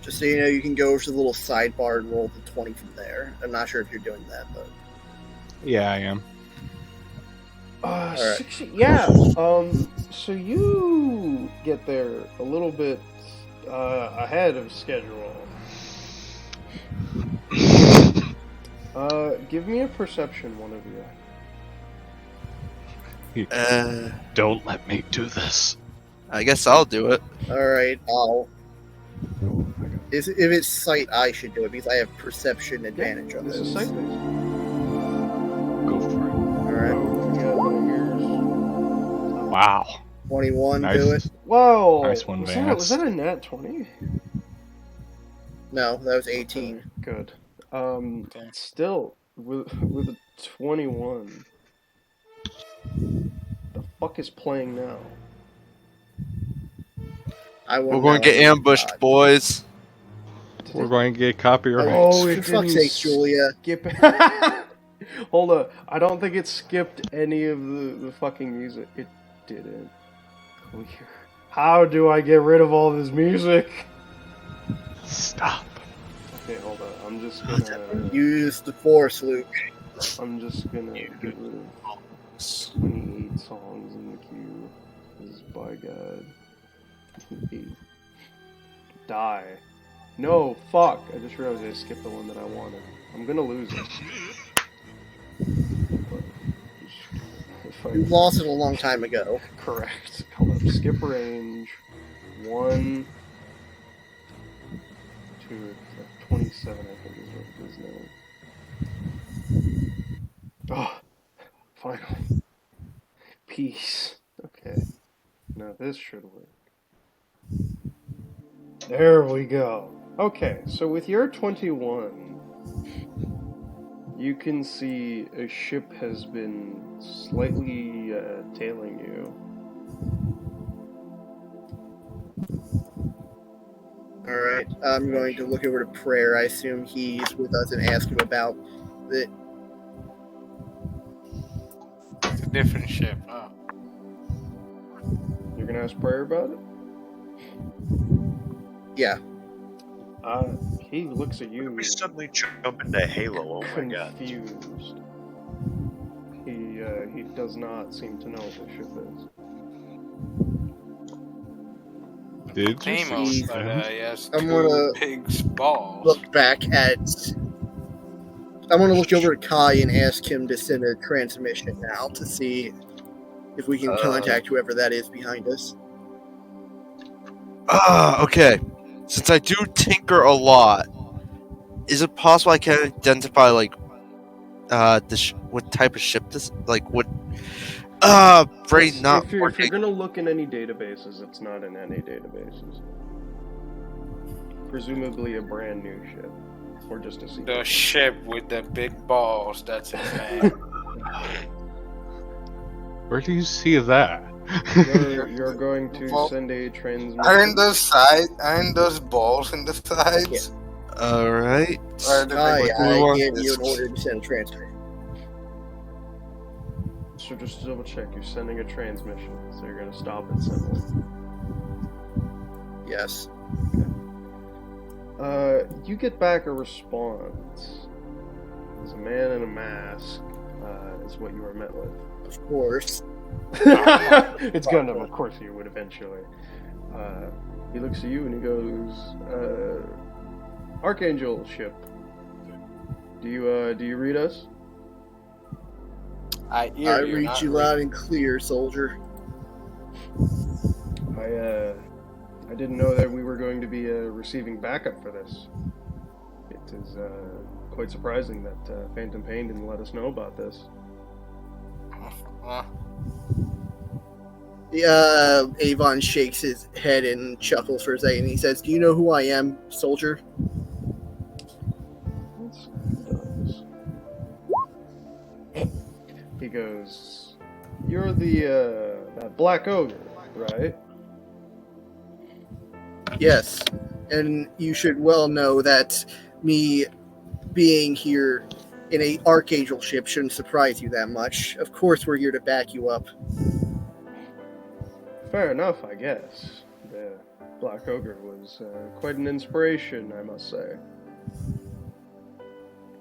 Just so you know, you can go over to the little sidebar and roll the 20 from there. I'm not sure if you're doing that, but... Yeah, I am. Alright. 60, yeah. So you get there a little bit ahead of schedule. Give me a perception, one of you. Don't let me do this. I guess I'll do it. Alright, I'll... If it's sight, I should do it, because I have perception advantage on This this. is sight based. Go for it. Alright, Wow. 21, Nice. do it. Whoa! Nice one, Was that Vance. a nat 20? No, that was 18. Good. Still with a 21. The fuck is playing now? We're going to get ambushed, boys. We're going to get copyright. Oh, For it fuck's didn't sake, Julia. skip. Hold up. I don't think it skipped any of the fucking music. It didn't. Clear. How do I get rid of all this music? Stop. Okay, hold on. I'm just gonna. Use the force, Luke. I'm just gonna get rid of 28 songs in the queue. Because by God. Die. No, fuck. I just realized I skipped the one that I wanted. I'm gonna lose it. If I- You lost it a long time ago. Correct. Hold up. Skip range. 1, 2, 27, I think is what it is now. Oh, finally. Peace. Okay. Now this should work. There we go. Okay, so with your 21, you can see a ship has been slightly tailing you. Alright, I'm going to look over to Prayer. I assume he's with us and ask him about the. It's a different ship, huh? You're gonna ask Prayer about it? Yeah. He looks at you We suddenly jump into Halo. Oh my god. confused. He does not seem to know what the ship is. Did you Amos, see but him? he has I'm 2 gonna pigs' balls. Look back at. I'm going to look over at Kai and ask him to send a transmission now to see if we can contact whoever that is behind us. Okay. Since I do tinker a lot, is it possible I can identify like what type of ship this what brain Yes, not if you're working? gonna look in any databases, it's not in any databases. Presumably a brand new ship. Or just a secret. The ship with the big balls, that's its name. Where do you see that? You're going to Well, send a transmission. Aren't those balls in the sides? Alright. Or are they Kai, big I balls? gave you an order to send a transmission. So just to double check, you're sending a transmission. So you're gonna stop and send one. Yes. You get back a response. There's a man in a mask, is what you were met with. Of course. It's Gundam, of course you would eventually. He looks at you and he goes, Archangel ship. Do you read us? I hear I you, read not you loud and clear, soldier. I didn't know that we were going to be receiving backup for this. It is quite surprising that Phantom Pain didn't let us know about this. Avon shakes his head and chuckles for a second. He says, "Do you know who I am, soldier?" He goes, "You're that black ogre, right?" Yes. And you should well know that me being here in a Archangel ship shouldn't surprise you that much. Of course we're here to back you up. Fair enough, I guess. The Black Ogre was quite an inspiration, I must say.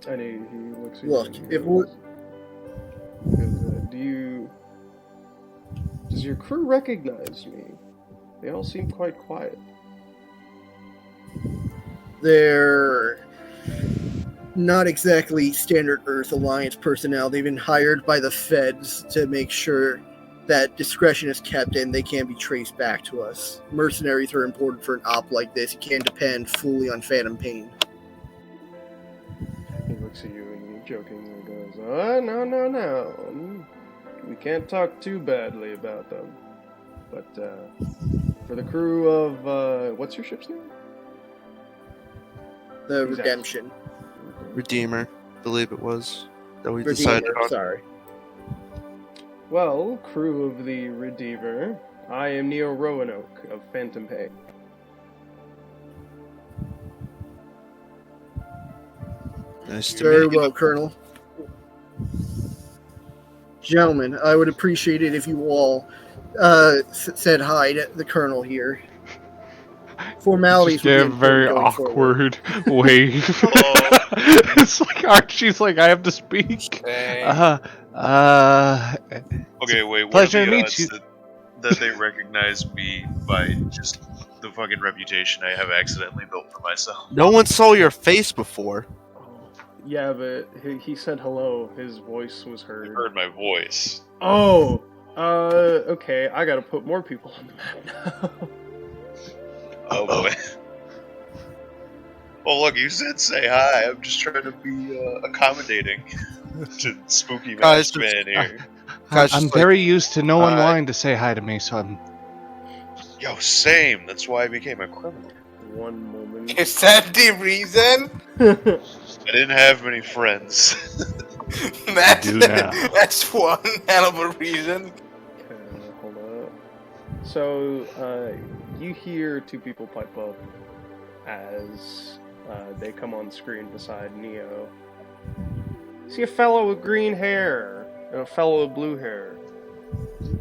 And he looks at Look, you. if we're... Does your crew recognize me? They all seem quite quiet. They're not exactly standard Earth Alliance personnel. They've been hired by the feds to make sure that discretion is kept and they can't be traced back to us. Mercenaries are important for an op like this. You can't depend fully on Phantom Pain. He looks at you and he jokingly goes, no. We can't talk too badly about them. But for the crew of, what's your ship's name? The Exactly. Redemption. Redeemer, believe it was that we Redeemer, decided on. sorry. Well, crew of the Redeemer, I am Neo Roanoke of Phantom Pain. Nice to Very meet you. well, Colonel. Gentlemen, I would appreciate it if you all said hi to the Colonel here. Formalities Just would be a important very going forward. awkward wave. Hello. It's like Archie's like, I have to speak. Same. Okay, wait. What Pleasure are to the meet odds you. that they recognize me by just the fucking reputation I have accidentally built for myself? No one saw your face before. Yeah, but he said hello. His voice was You heard. heard my voice. Oh, okay. I gotta put more people on the map now. Oh boy. Well, look, you said say hi. I'm just trying to be accommodating to spooky Guys, masked man here. Guys, I'm just very used to no one hi. wanting to say hi to me, so I'm. Yo, same. That's why I became a criminal. One moment. Is that the reason? I didn't have many friends. do now. That's one hell of a reason. Okay, hold up. So, you hear two people pipe up as they come on screen beside Neo. See a fellow with green hair and a fellow with blue hair.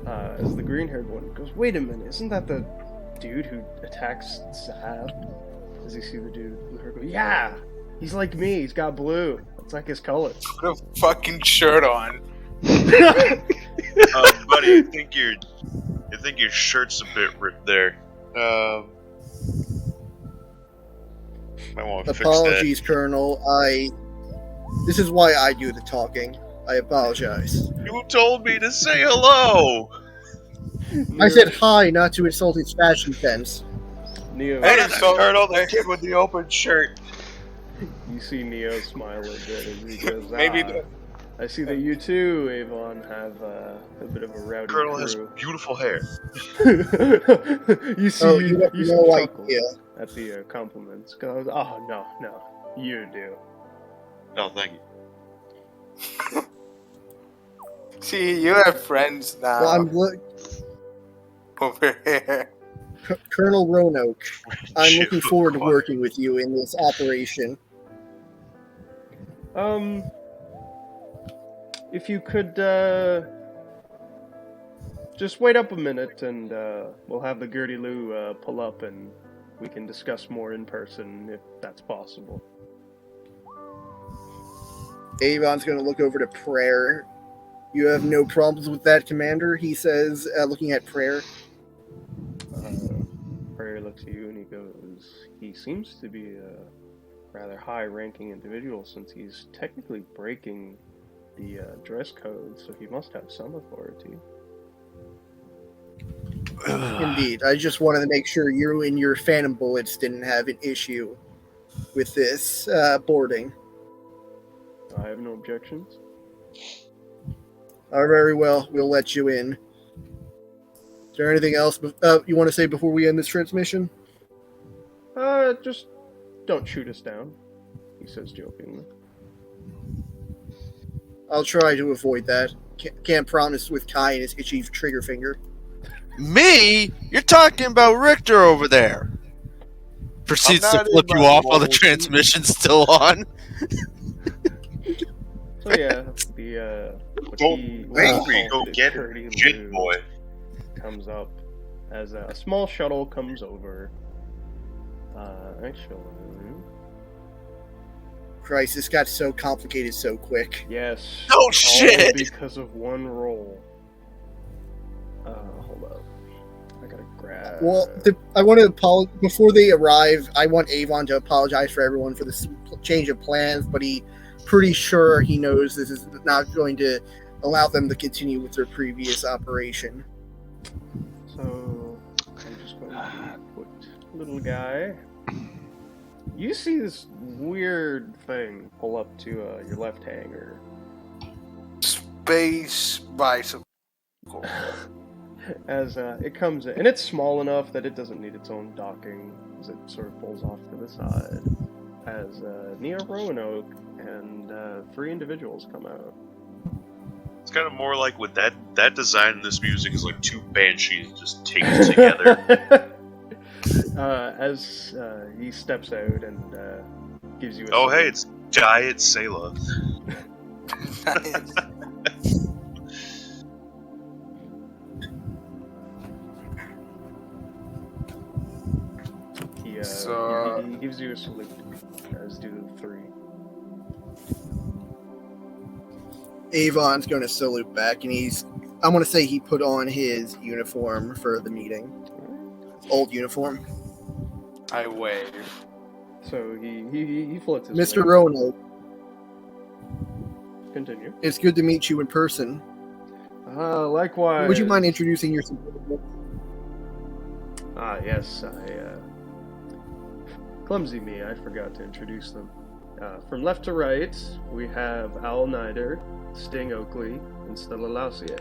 As the green-haired one goes, wait a minute, isn't that the dude who attacks Zab? As you see the dude with blue hair go, yeah, he's like me. He's got blue. It's like his color. Put a fucking shirt on. Buddy, I think your shirt's a bit ripped there. Might want to fix that. Apologies, Colonel. This is why I do the talking. I apologize. You told me to say hello. I said hi, not to insult his fashion sense. Neo. Hey, So, Colonel, the kid with the open shirt. You see Neo smile a bit as he goes, Maybe I see that you too, Avon, have a bit of a rowdy Colonel has crew. beautiful hair. You see, Oh, you have you no see chuckle idea. at the compliments. Goes, oh no, you do. No, thank you. see, you have friends now. Well, I'm over here. Colonel Roanoke. I'm Shit, looking forward to quiet. working with you in this operation. If you could just wait up a minute, and we'll have the Gertie Lou pull up, and we can discuss more in person if that's possible. Avon's going to look over to Prayer. You have no problems with that, Commander? He says, looking at Prayer. Prayer looks at you and he goes, he seems to be a rather high-ranking individual since he's technically breaking the dress code, so he must have some authority. Indeed. I just wanted to make sure you and your Phantom Bullets didn't have an issue with this boarding. I have no objections. Very well. We'll let you in. Is there anything else you want to say before we end this transmission? Just don't shoot us down, he says jokingly. I'll try to avoid that. Can't promise with Kai and his itchy trigger finger. Me? You're talking about Richter over there. Proceeds I'm to not in flip you my off while the normal transmission's still on. So yeah, Don't make me go get it, shit boy. comes up as a small shuttle comes over. Actually, Christ, this got so complicated so quick. yes. Oh, all shit! because of one roll. Hold up. I gotta grab. Well, I want to apologize before they arrive. I want Avon to apologize for everyone for this change of plans, but he pretty sure he knows this is not going to allow them to continue with their previous operation. So I'm just going to put little guy. You see this weird thing pull up to your left hanger. Space bicycle. As it comes in, and it's small enough that it doesn't need its own docking, as it sort of pulls off to the side. As Neo Roanoke and 3 individuals come out. It's kind of more like with that design in this music is like 2 banshees just taped together. As he steps out and gives you a Oh, salute. hey, it's Giant Sailor. So- he gives you a salute, as do the three. Avon's going to salute back, and I want to say he put on his uniform for the meeting. Old uniform. I wave. So he floats his Mr. way. Roanoke, Continue. it's good to meet you in person. Likewise. Would you mind introducing yourself? Yes, clumsy me, I forgot to introduce them. From left to right, we have Owl Nider, Sting Oakley, and Stella Lausier.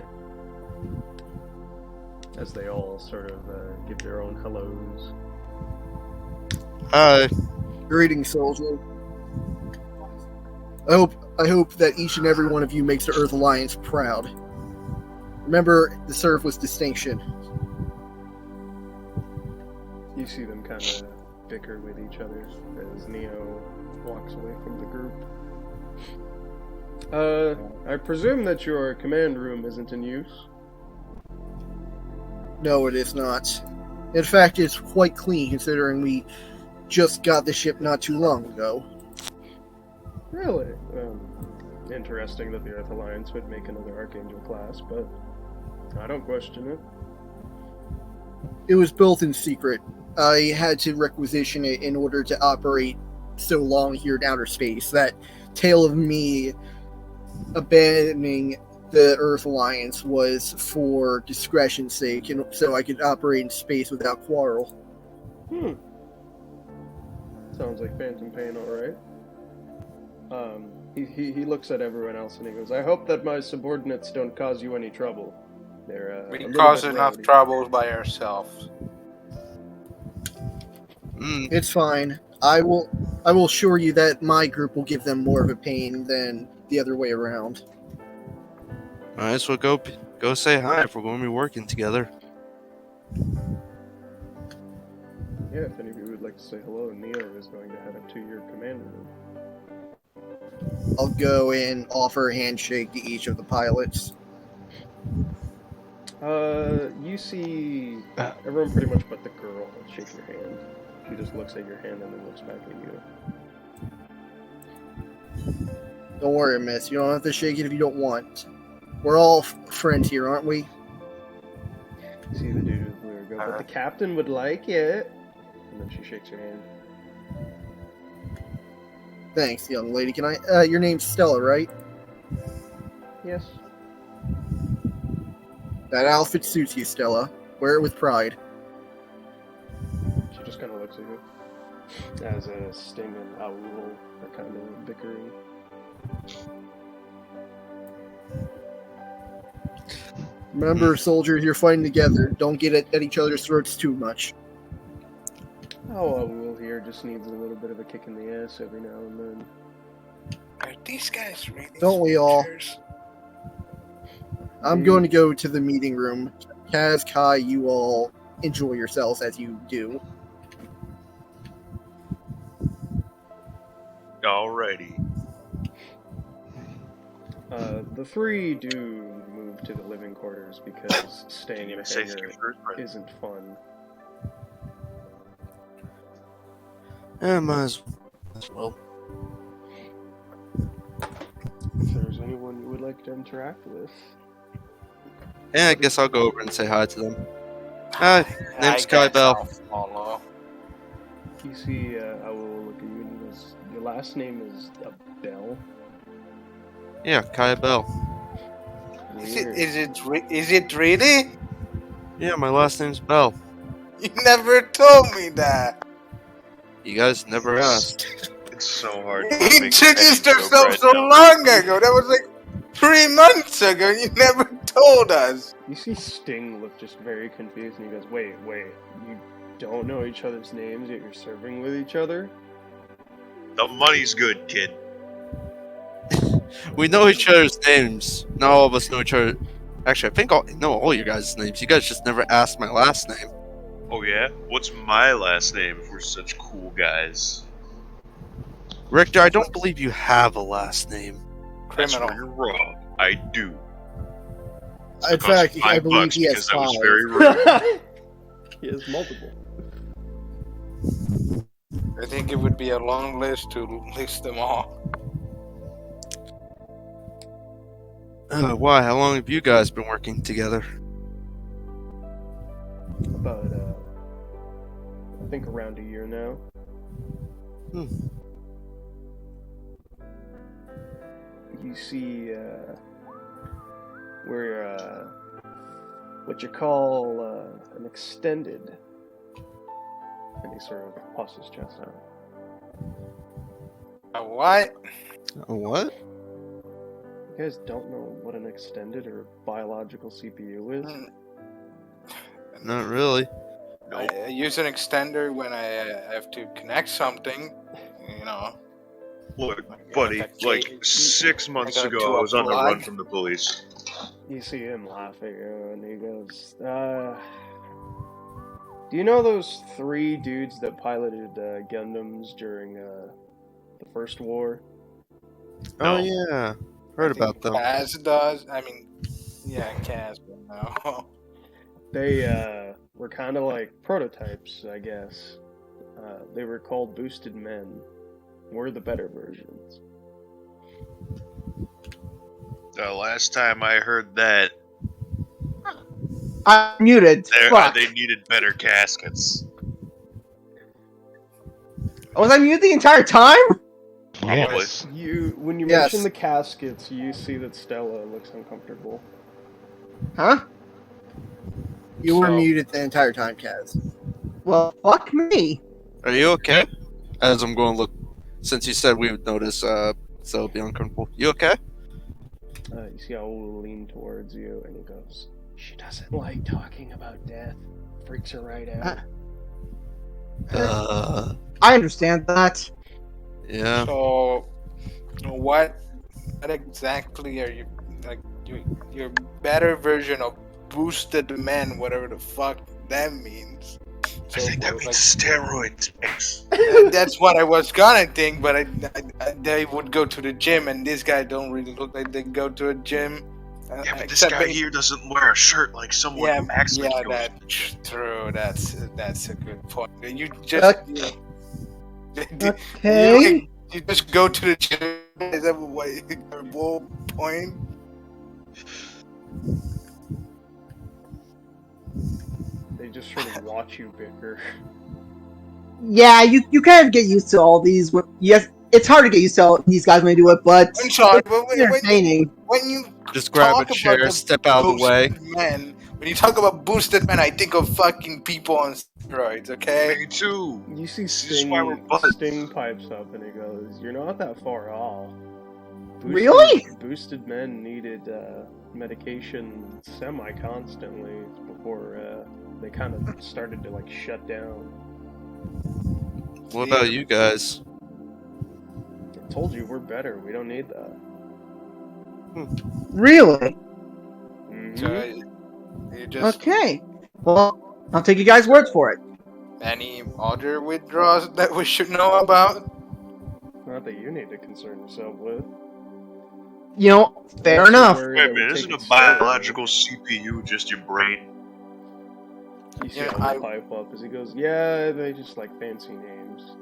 As they all sort of give their own hellos. Hi. Greetings, soldier. I hope that each and every one of you makes the Earth Alliance proud. Remember, the serve was distinction. You see them kind of bicker with each other as Neo walks away from the group. I presume that your command room isn't in use? No, it is not. In fact, it's quite clean considering we just got the ship not too long ago. Really? Interesting that the Earth Alliance would make another Archangel class, but I don't question it. It was built in secret. I had to requisition it in order to operate so long here in outer space. That tale of me abandoning the Earth Alliance was for discretion's sake, and so I could operate in space without quarrel. Sounds like Phantom Pain, alright. He looks at everyone else and he goes, I hope that my subordinates don't cause you any trouble. They're We a little cause bit enough rowdy. troubles by ourselves. It's fine. I will assure you that my group will give them more of a pain than the other way around. Might as well go say hi if we're going to be working together. Yeah, if any of you would like to say hello, Neo is going to head up to your command room. I'll go and offer a handshake to each of the pilots. You see everyone pretty much but the girl shake your hand. She just looks at your hand and then looks back at you. Don't worry, miss. You don't have to shake it if you don't want. We're all friends here, aren't we? You see the dude with the blue go, but the captain would like it. And then she shakes your hand. Thanks, young lady. Can I? Your name's Stella, right? Yes. That outfit suits you, Stella. Wear it with pride. She just kind of looks at you. As Sting and Owl are kind of bickering. Remember, soldiers, you're fighting together. Don't get at each other's throats too much. Oh, Owl here just needs a little bit of a kick in the ass every now and then. Are these guys really Don't we all? soldiers? I'm going to go to the meeting room. Kaz, Kai, you all enjoy yourselves as you do. Alrighty. The three do move to the living quarters because staying in a Say hangar first, right? isn't fun. Might as well. If there's anyone you would like to interact with. Yeah, I guess I'll go over and say hi to them. Hi, name's Kai Bell. Follow. You see, I will look at you and he goes, your last name is Bell? Yeah, Kai Bell. Weird. Is it really? Yeah, my last name's Bell. You never told me that. You guys never asked. It's so hard You to make introduced any joke yourself right so now. long ago. That was like 3 months ago. You never told us. You see Sting look just very confused and he goes, wait, you don't know each other's names yet you're serving with each other? The money's good, kid. We know each other's names. Not all of us know each other. Actually, I think I know all your guys' names. You guys just never asked my last name. Oh yeah? What's my last name if we're such cool guys? Richter, I don't believe you have a last name. That's Criminal. where you're wrong. I do. In fact, I believe $5 he has because that was 5. very rude. He has multiple. I think it would be a long list to list them all. Why? How long have you guys been working together? About I think around a year now. You see, we're what you call an extended, and he sort of puffs his chest out. A what? A what? You guys don't know what an extended or biological CPU is? Not really. I use an extender when I have to connect something, you know. Look, buddy, like 6 months I go ago, to I was a on the plug. run from the police. You see him laughing, and he goes, do you know those 3 dudes that piloted Gundams during the First War? Oh No. yeah, heard about them. Kaz does. I mean, yeah, Kaz, but no. They were kind of like prototypes, I guess. They were called Boosted Men. We're the better versions. The last time I heard that, I'm muted. Fuck. they needed better caskets. Was I muted the entire time? Probably. Yes. When you Yes. mention the caskets, you see that Stella looks uncomfortable. Huh? You were So- muted the entire time, Kaz. Well, fuck me. Are you okay? As I'm going to look, since you said we would notice, so it'll be uncomfortable. You okay? You see how will lean towards you, and he goes, "She doesn't like talking about death. Freaks her right out." I understand that. Yeah. So, what exactly are you like? Your better version of boosted men, whatever the fuck that means. I think that means steroids. That's what I was gonna think, but they would go to the gym, and this guy don't really look like they go to a gym. Yeah, but this guy here doesn't wear a shirt like someone who acts like he goes. That's true. That's a good point. You just Okay. you just go to the gym. Is that what your whole point? They just sort of watch you bicker. Yeah, you kind of get used to all these. Yes, it's hard to get used to all these guys when they do it, but I'm sorry, it's but entertaining. when you Just grab talk a chair, about the step out of the way. boosted men, when you talk about boosted men, I think of fucking people on steroids. Okay. Me too. You see This is why we're buds. Sting pipes up, and he goes, "You're not that far off." Really? Boosted men needed medication semi-constantly before they kind of started to like shut down. What about you guys? I told you we're better. We don't need that. Really? Mhm. So you just Okay. Well, I'll take you guys' word for it. any other withdrawals that we should know about? Not that you need to concern yourself with. You know, fair Unless you're enough. worried Wait a that we minute, take isn't a it steroids. biological CPU just your brain? You see Yeah, him I- pipe up as he goes, "Yeah, they just like fancy names."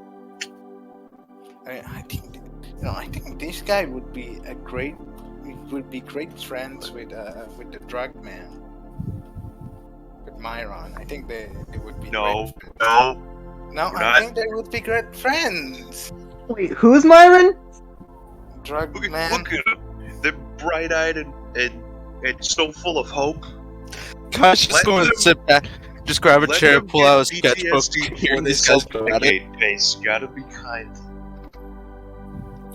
I think this guy would be great friends with the drug man, with Myron. I think they would be. No, great friends. no. No, we're I not. think they would be great friends. Wait, who's Myron? Drug Look man. at them. They're bright-eyed and so full of hope. Gosh, just Let going them- to sit back, just grab a Let chair, them pull get out a sketchbook, PTSD hearing before they these guys sell go at it. Medicaid pace. Gotta be kind.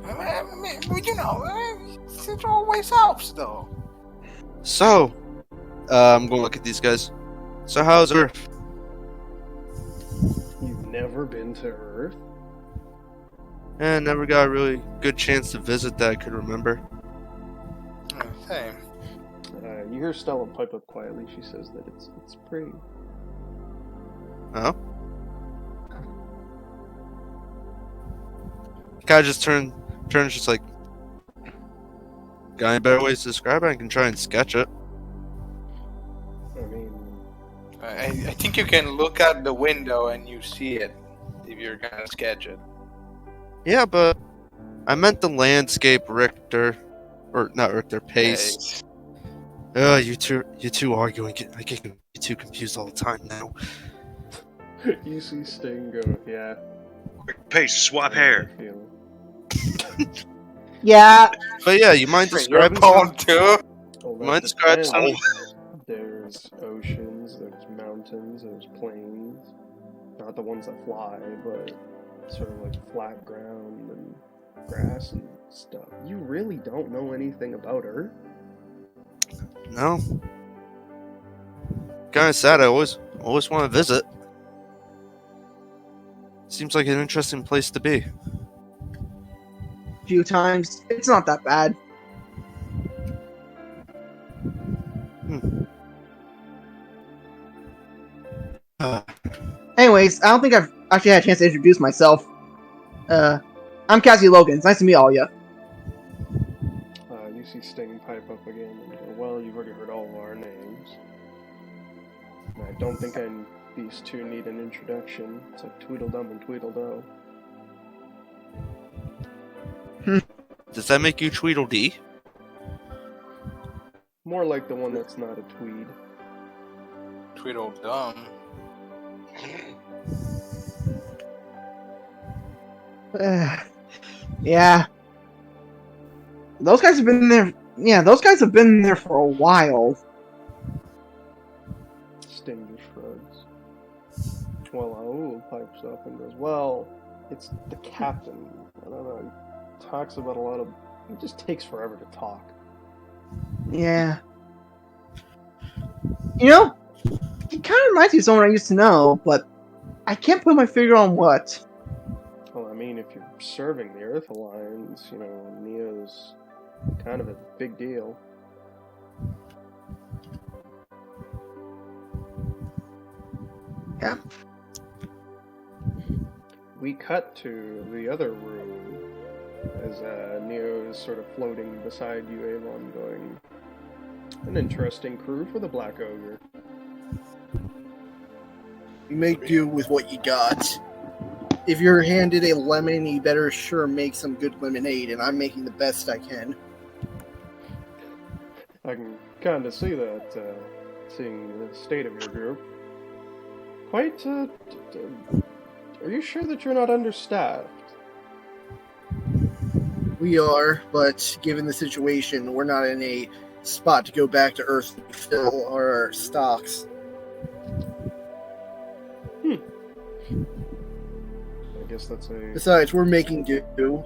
Well, you know, it always helps, though. So, I'm going to look at these guys. So, how's Earth? You've never been to Earth? Never got a really good chance to visit that I could remember. Same. You hear Stella pipe up quietly. She says that it's pretty. Oh? Guy just turns just like, got any better ways to describe it? I can try and sketch it. I mean, I think you can look out the window and you see it. if you're gonna sketch it. Yeah, but I meant the landscape, Richter. Or not Richter, Pace. You two arguing. I get you two confused all the time now. You see Sting go, yeah. Quick, Pace, swap I know hair. the feeling. Yeah, But yeah, you mind Wait, you're describing bone too? Well, that Mine describes depends. some- There's oceans, there's mountains, there's plains. Not the ones that fly, but sort of like flat ground and grass and stuff. You really don't know anything about Earth? No. Kinda sad, I always want to visit. Seems like an interesting place to be. a few times. It's not that bad. Anyways, I don't think I've actually had a chance to introduce myself. I'm Cassie Logan. It's nice to meet all of you. You see Sting pipe up again and go, well, you've already heard all of our names. And I don't think these two need an introduction. It's like Tweedledum and Tweedledo. Does that make you Tweedledee? More like the one that's not a tweed. Tweedledum. Yeah. Those guys have been there. Yeah, those guys have been there for a while. Sting just shrugs. Well, Aul pipes up and goes, well, it's the captain. I don't know. He talks about a lot of... It just takes forever to talk. Yeah. You know, he kind of reminds me of someone I used to know, but I can't put my finger on what. Well, I mean, if you're serving the Earth Alliance, you know, Neo's kind of a big deal. Yeah. We cut to the other room as Neo is sort of floating beside you, Avon, going, an interesting crew for the Black Ogre. You make do with what you got. If you're handed a lemon, you better sure make some good lemonade, and I'm making the best I can. I can kind of see that, seeing the state of your group. Quite, are you sure that you're not understaffed? We are, but given the situation, we're not in a spot to go back to Earth to fill our stocks. I guess that's a... Besides, we're making do.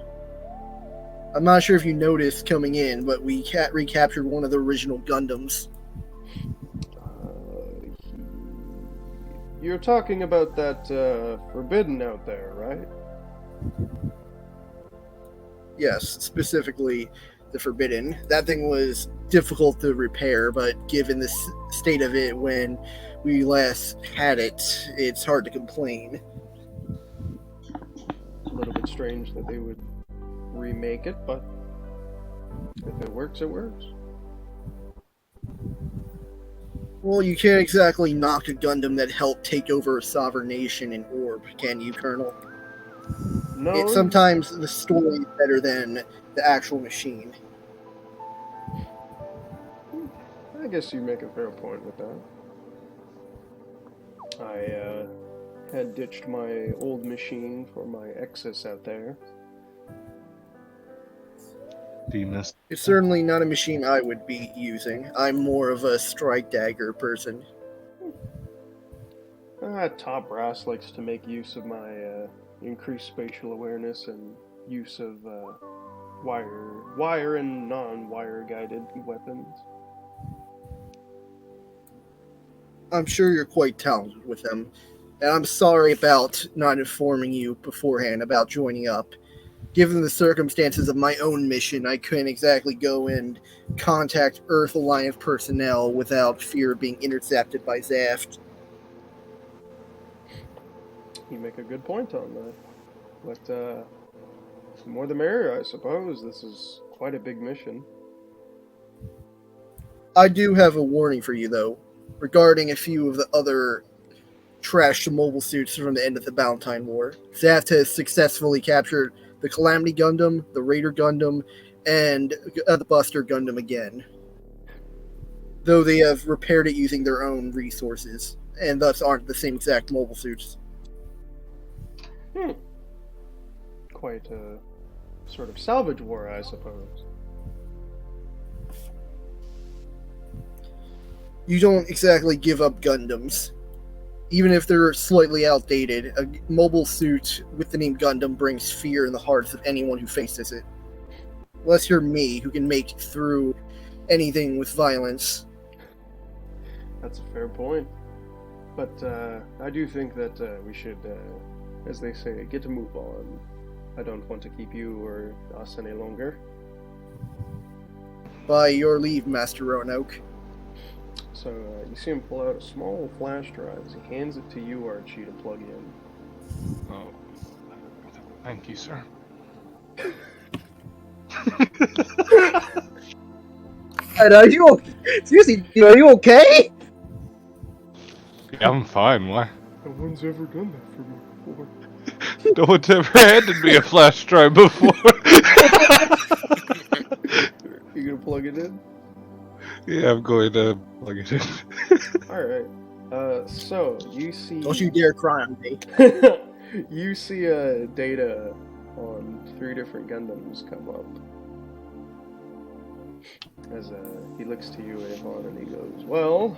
I'm not sure if you noticed coming in, but we recaptured one of the original Gundams. You're talking about that, Forbidden out there, right? Yes, specifically the Forbidden. That thing was difficult to repair, but given the state of it when we last had it, it's hard to complain. A little bit strange that they would remake it, but if it works, it works. Well, you can't exactly knock a Gundam that helped take over a sovereign nation in Orb, can you, Colonel? No. Sometimes the story is better than the actual machine. I guess you make a fair point with that. I had ditched my old machine for my Exus out there. Do you miss? It's certainly not a machine I would be using. I'm more of a strike dagger person. Top Brass likes to make use of my increased spatial awareness and use of wire and non-wire guided weapons. I'm sure you're quite talented with them, and I'm sorry about not informing you beforehand about joining up. Given the circumstances of my own mission, I couldn't exactly go and contact Earth Alliance personnel without fear of being intercepted by Zaft. You make a good point on that. But, the more the merrier, I suppose. This is quite a big mission. I do have a warning for you, though, regarding a few of the other trash the mobile suits from the end of the Valentine War. They have to successfully capture the Calamity Gundam, the Raider Gundam, and the Buster Gundam again. Though they have repaired it using their own resources, and thus aren't the same exact mobile suits. Quite a sort of salvage war, I suppose. You don't exactly give up Gundams. Even if they're slightly outdated, a mobile suit with the name Gundam brings fear in the hearts of anyone who faces it. Unless you're me, who can make it through anything with violence. That's a fair point. But I do think that we should, as they say, get a move on. I don't want to keep you or us any longer. By your leave, Master Roanoke. So you see him pull out a small flash drive as he hands it to you, Archie, to plug in. Oh, thank you, sir. And are you seriously? Are you okay? Yeah, I'm fine. Why? No one's ever done that for me before. No one's ever handed me a flash drive before. You gonna plug it in? Yeah, I'm going to plug it in. Alright. So, you see... Don't you dare cry on me. You see data on 3 different Gundams come up. As he looks to you, Avon, and he goes, well,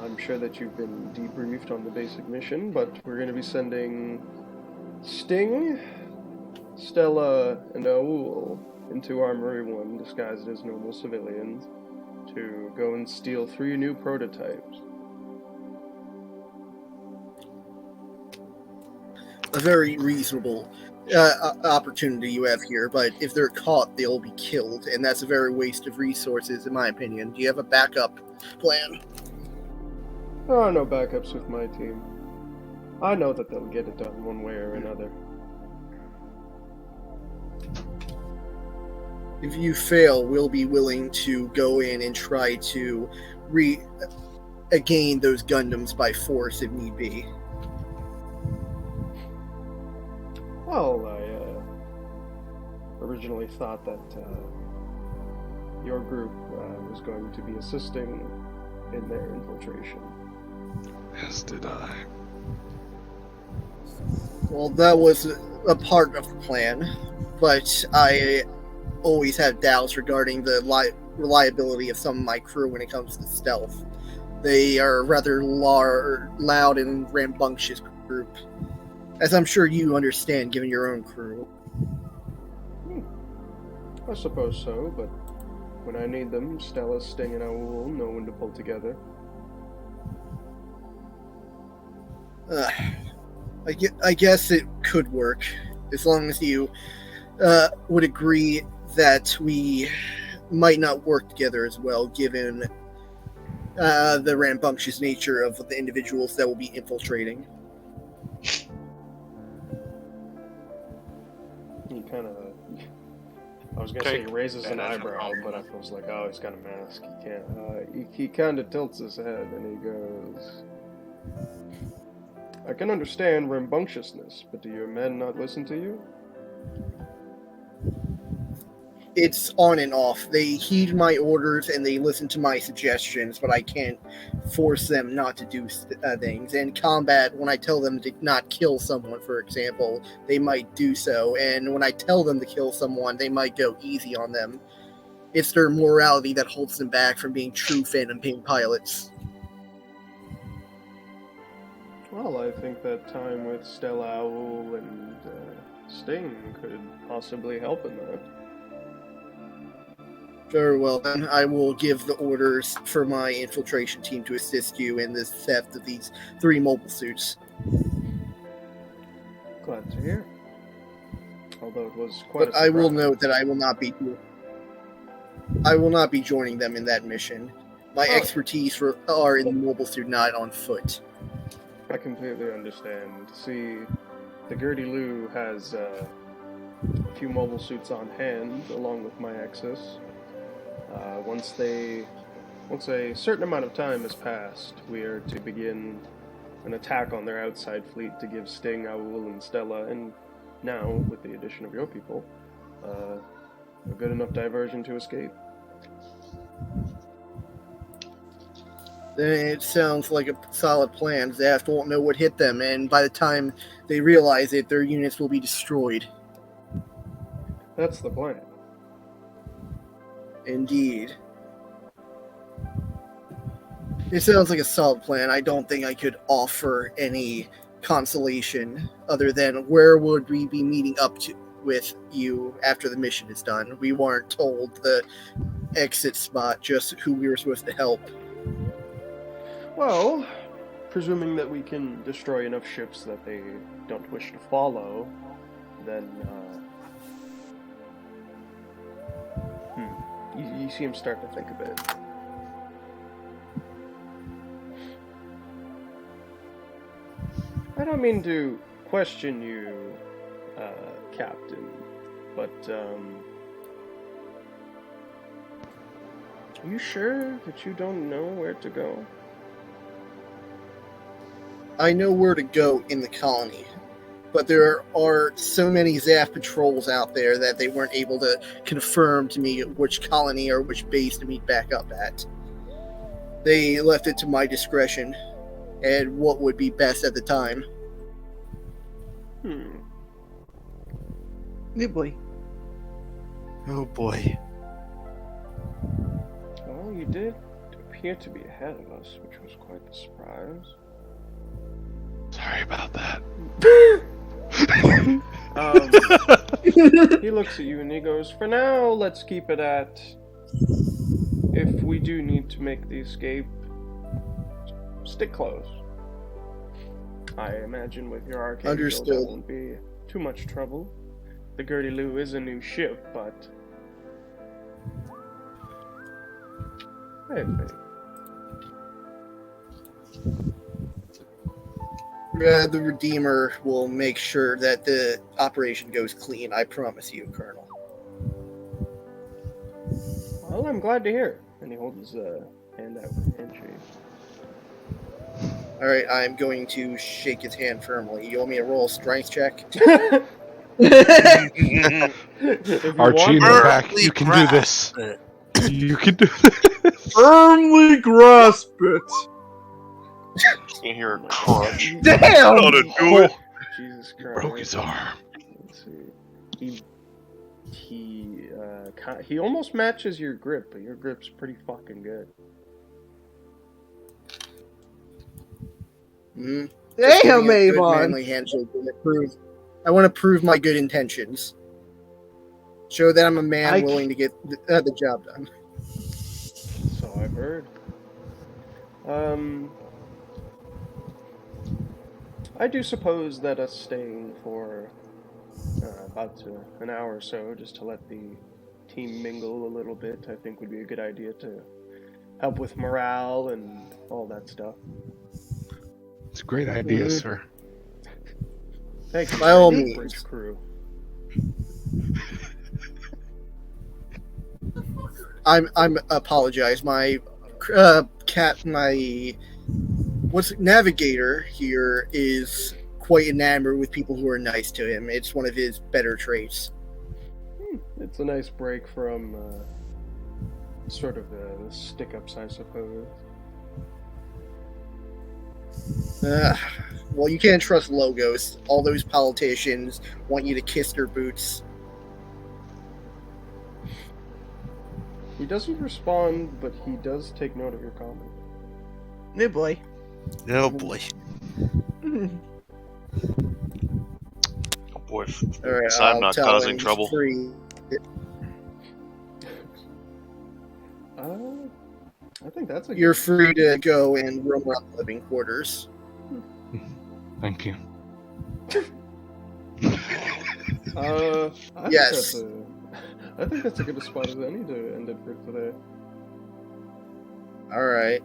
I'm sure that you've been debriefed on the basic mission, but we're going to be sending Sting, Stella, and Aul into Armory One, disguised as normal civilians, to go and steal 3 new prototypes. A very reasonable opportunity you have here, but if they're caught, they'll be killed, and that's a very waste of resources, in my opinion. Do you have a backup plan? There are no backups with my team. I know that they'll get it done one way or another. If you fail, we'll be willing to go in and try to regain those Gundams by force if need be. Well, I originally thought that your group was going to be assisting in their infiltration. Yes, did I? Well, that was a part of the plan, but I always have doubts regarding the reliability of some of my crew when it comes to stealth. They are a rather loud and rambunctious group, as I'm sure you understand given your own crew. I suppose so, but when I need them, Stella, Sting, and Aul know when to pull together. I guess it could work, as long as you would agree that we might not work together as well, given the rambunctious nature of the individuals that will be infiltrating. He kind of... I was gonna say he raises an eyebrow, but I was like, oh, he's got a mask. He can't. He kind of tilts his head and he goes, I can understand rambunctiousness, but do your men not listen to you? It's on and off. They heed my orders and they listen to my suggestions, but I can't force them not to do things. In combat, when I tell them to not kill someone, for example, they might do so. And when I tell them to kill someone, they might go easy on them. It's their morality that holds them back from being true Phantom Pain pilots. Well, I think that time with Stella, Aul, and Sting could possibly help in that. Very well, then. I will give the orders for my infiltration team to assist you in this theft of these 3 mobile suits. Glad to hear. Although it was quite But I will note that I will not be joining them in that mission. My expertise are in the mobile suit, not on foot. I completely understand. See, the Gertie Lou has a few mobile suits on hand, along with my Exus. Once they once a certain amount of time has passed, we are to begin an attack on their outside fleet to give Sting, Aul, and Stella, and now, with the addition of your people, a good enough diversion to escape. Then it sounds like a solid plan. Zaft won't know what hit them, and by the time they realize it, their units will be destroyed. That's the plan. Indeed. It sounds like a solid plan. I don't think I could offer any consolation other than where would we be meeting up to with you after the mission is done. We weren't told the exit spot, just who we were supposed to help. Well, presuming that we can destroy enough ships that they don't wish to follow, then, You see him start to think a bit. I don't mean to question you, Captain, but, are you sure that you don't know where to go? I know where to go in the colony, but there are so many Zaft patrols out there that they weren't able to confirm to me which colony or which base to meet back up at. They left it to my discretion and what would be best at the time. Nibbly. Oh boy. Well, you did appear to be ahead of us, which was quite the surprise. Sorry about that. He looks at you and he goes, for now, let's keep it at, if we do need to make the escape, stick close. I imagine with your arcade Understood. that won't be too much trouble. The Gertie Lou is a new ship, but hey. The Redeemer will make sure that the operation goes clean, I promise you, Colonel. Well, I'm glad to hear. And he holds his hand out for a handshake. Alright, I'm going to shake his hand firmly. You want me to roll a strength check? If you Archie in want, the back, you can do this. You can do this. Firmly grasp it. You hear a crunch. Damn! Gotta do it. Jesus Christ. Broke his arm. Let's see. He almost matches your grip, but your grip's pretty fucking good. Mm-hmm. Damn, Good Avon! manly handshake. I want to prove my good intentions. Show that I'm a man willing to get the job done. So I've heard. I do suppose that us staying for about an hour or so, just to let the team mingle a little bit, I think would be a good idea to help with morale and all that stuff. It's a great idea, sir. Thank you. By all Bridge means. crew. I'm apologize. My navigator here is quite enamored with people who are nice to him. It's one of his better traits. It's a nice break from sort of the stick-ups, I suppose. Well, you can't trust logos. All those politicians want you to kiss their boots. He doesn't respond, but he does take note of your comment. Nibbly. Oh boy. Oh boy. All right, So I'm I'll not tell causing him he's trouble. free. I think that's a You're free to go and roam around the living quarters. Thank you. Yes. I think that's a good spot as any to end it for today. All right.